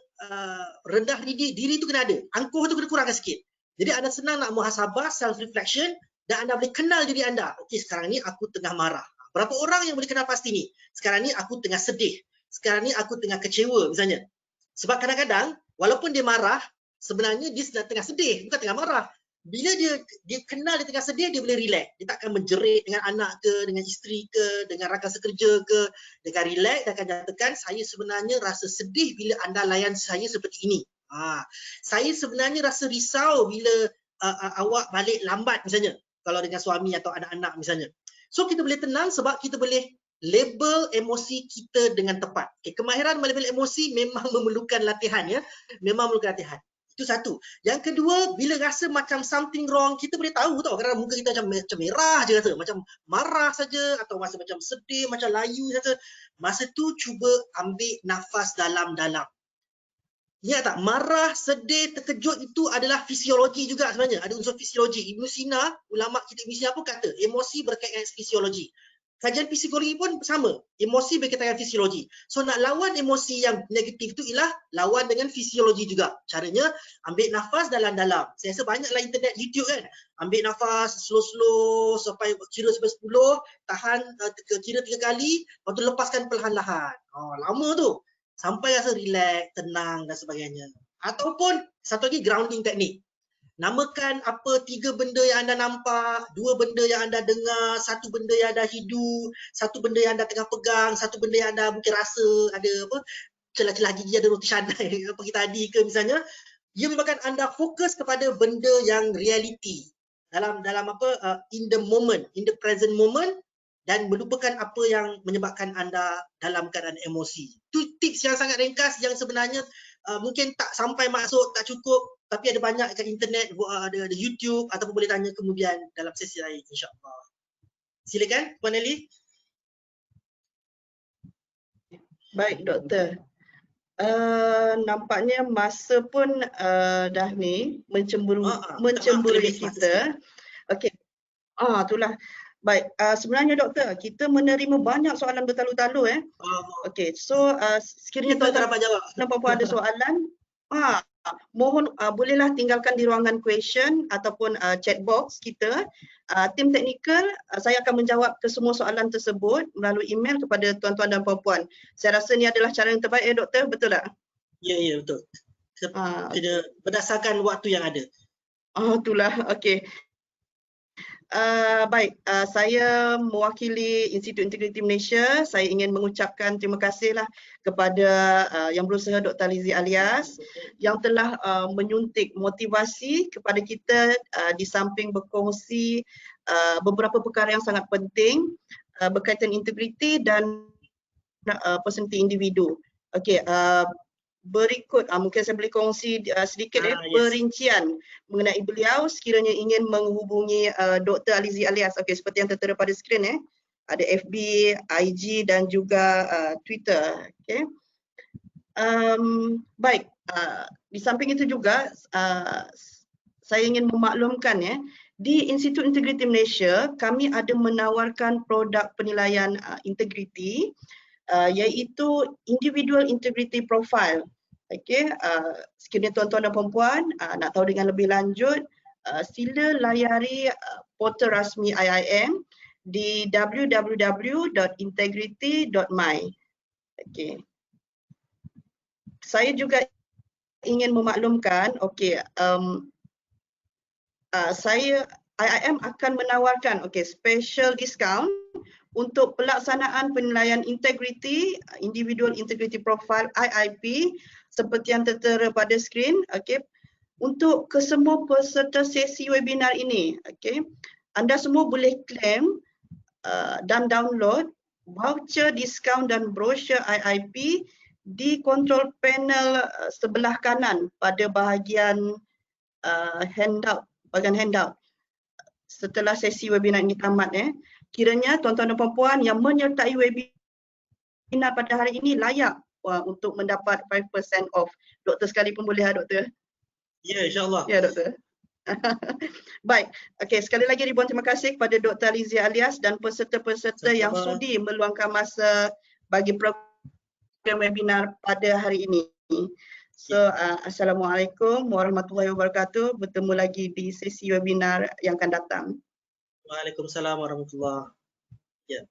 rendah diri tu kena ada. Angkuh tu kena kurangkan sikit. Jadi anda senang nak muhasabah, self reflection, dan anda boleh kenal diri anda. Okey, sekarang ni aku tengah marah. Berapa orang yang boleh kenal pasti ni? Sekarang ni aku tengah sedih. Sekarang ni aku tengah kecewa misalnya. Sebab kadang-kadang walaupun dia marah, sebenarnya dia sedang tengah sedih, bukan tengah marah. Bila dia kenal dia tengah sedih, dia boleh relax. Dia tak akan menjerit dengan anak ke, dengan isteri ke, dengan rakan sekerja ke. Dia akan relax, dia akan nyatakan, saya sebenarnya rasa sedih bila anda layan saya seperti ini. Saya sebenarnya rasa risau bila awak balik lambat misalnya, kalau dengan suami atau anak-anak misalnya. So kita boleh tenang sebab kita boleh label emosi kita dengan tepat. Okay, kemahiran melabel emosi memang memerlukan latihan ya. Memang memerlukan latihan. Itu satu. Yang kedua, bila rasa macam something wrong, kita boleh tahu tau, kadang muka kita macam merah je rasa, macam marah saja atau masa macam sedih, macam layu saja. Masa tu cuba ambil nafas dalam-dalam. Ya tak, marah, sedih, terkejut itu adalah fisiologi juga sebenarnya. Ada unsur fisiologi. Ibn Sina, ulama kita Ibn Sina pun kata emosi berkaitan dengan fisiologi. Kajian psikologi pun sama. Emosi berkaitan dengan fisiologi. So nak lawan emosi yang negatif itu ialah lawan dengan fisiologi juga. Caranya ambil nafas dalam-dalam. Saya rasa banyaklah internet, YouTube kan. Ambil nafas slow-slow sampai kira sampai 10, tahan kira 3 kali, lepas tu lepaskan perlahan-lahan. Lama tu. Sampai rasa relax, tenang dan sebagainya. Ataupun satu lagi grounding teknik. Namakan apa 3 benda yang anda nampak, 2 benda yang anda dengar, 1 benda yang anda hidu, 1 benda yang anda tengah pegang, 1 benda yang anda mungkin rasa ada apa celah-celah gigi, ada roti canai pagi tadi ke misalnya. Ia menyebabkan anda fokus kepada benda yang reality. Dalam apa in the moment, in the present moment, dan melupakan apa yang menyebabkan anda dalam keadaan emosi. Itu tips yang sangat ringkas yang sebenarnya mungkin tak sampai masuk, tak cukup, tapi ada banyak kat internet, ada YouTube ataupun boleh tanya kemudian dalam sesi lain insya-Allah. Silakan Puan Eli. Baik doktor. Nampaknya masa pun dah ni mencemburui kita. Okey. Itulah. Baik, sebenarnya doktor, kita menerima banyak soalan bertalu-talu Okey, so sekiranya tuan-tuan dan puan-puan ada soalan, mohon bolehlah tinggalkan di ruangan question ataupun chat box kita. Tim teknikal saya akan menjawab ke semua soalan tersebut melalui email kepada tuan-tuan dan puan-puan. Saya rasa ni adalah cara yang terbaik doktor, betul tak? Ya, betul. Berdasarkan waktu yang ada. Itulah, okey. Baik, saya mewakili Institut Integriti Malaysia. Saya ingin mengucapkan terima kasihlah kepada Yang Berusaha Dr. Alizi Alias yang telah menyuntik motivasi kepada kita di samping berkongsi beberapa perkara yang sangat penting berkaitan integriti dan personaliti individu. Okey, berikut mungkin saya boleh kongsi sedikit perincian mengenai beliau sekiranya ingin menghubungi Dr. Alizi Alias. Okey, seperti yang tertera pada skrin ada FB, IG dan juga Twitter. Okey. Baik, di samping itu juga saya ingin memaklumkan di Institut Integriti Malaysia kami ada menawarkan produk penilaian integriti iaitu Individual Integrity Profile. Okey, sekiranya tuan-tuan dan puan-puan nak tahu dengan lebih lanjut, sila layari portal rasmi IIM di www.integrity.my. Okey. Saya juga ingin memaklumkan, IIM akan menawarkan special discount untuk pelaksanaan penilaian integriti, Individual Integrity Profile IIP seperti yang tertera pada skrin. Untuk kesemua peserta sesi webinar ini, anda semua boleh claim dan download voucher diskaun dan brosur IIP di control panel sebelah kanan pada bahagian bahagian handout setelah sesi webinar ini tamat. Kiranya tuan-tuan dan puan-puan yang menyertai webinar pada hari ini layak untuk mendapat 5% off. Doktor sekali pun boleh doktor? Ya, insya-Allah. Ya doktor. Baik, sekali lagi ribuan terima kasih kepada Dr. Alizi Alias dan peserta-peserta yang sudi meluangkan masa bagi program webinar pada hari ini. So, Assalamualaikum warahmatullahi wabarakatuh. Bertemu lagi di sesi webinar yang akan datang. Waalaikumsalam warahmatullahi wabarakatuh. Ya.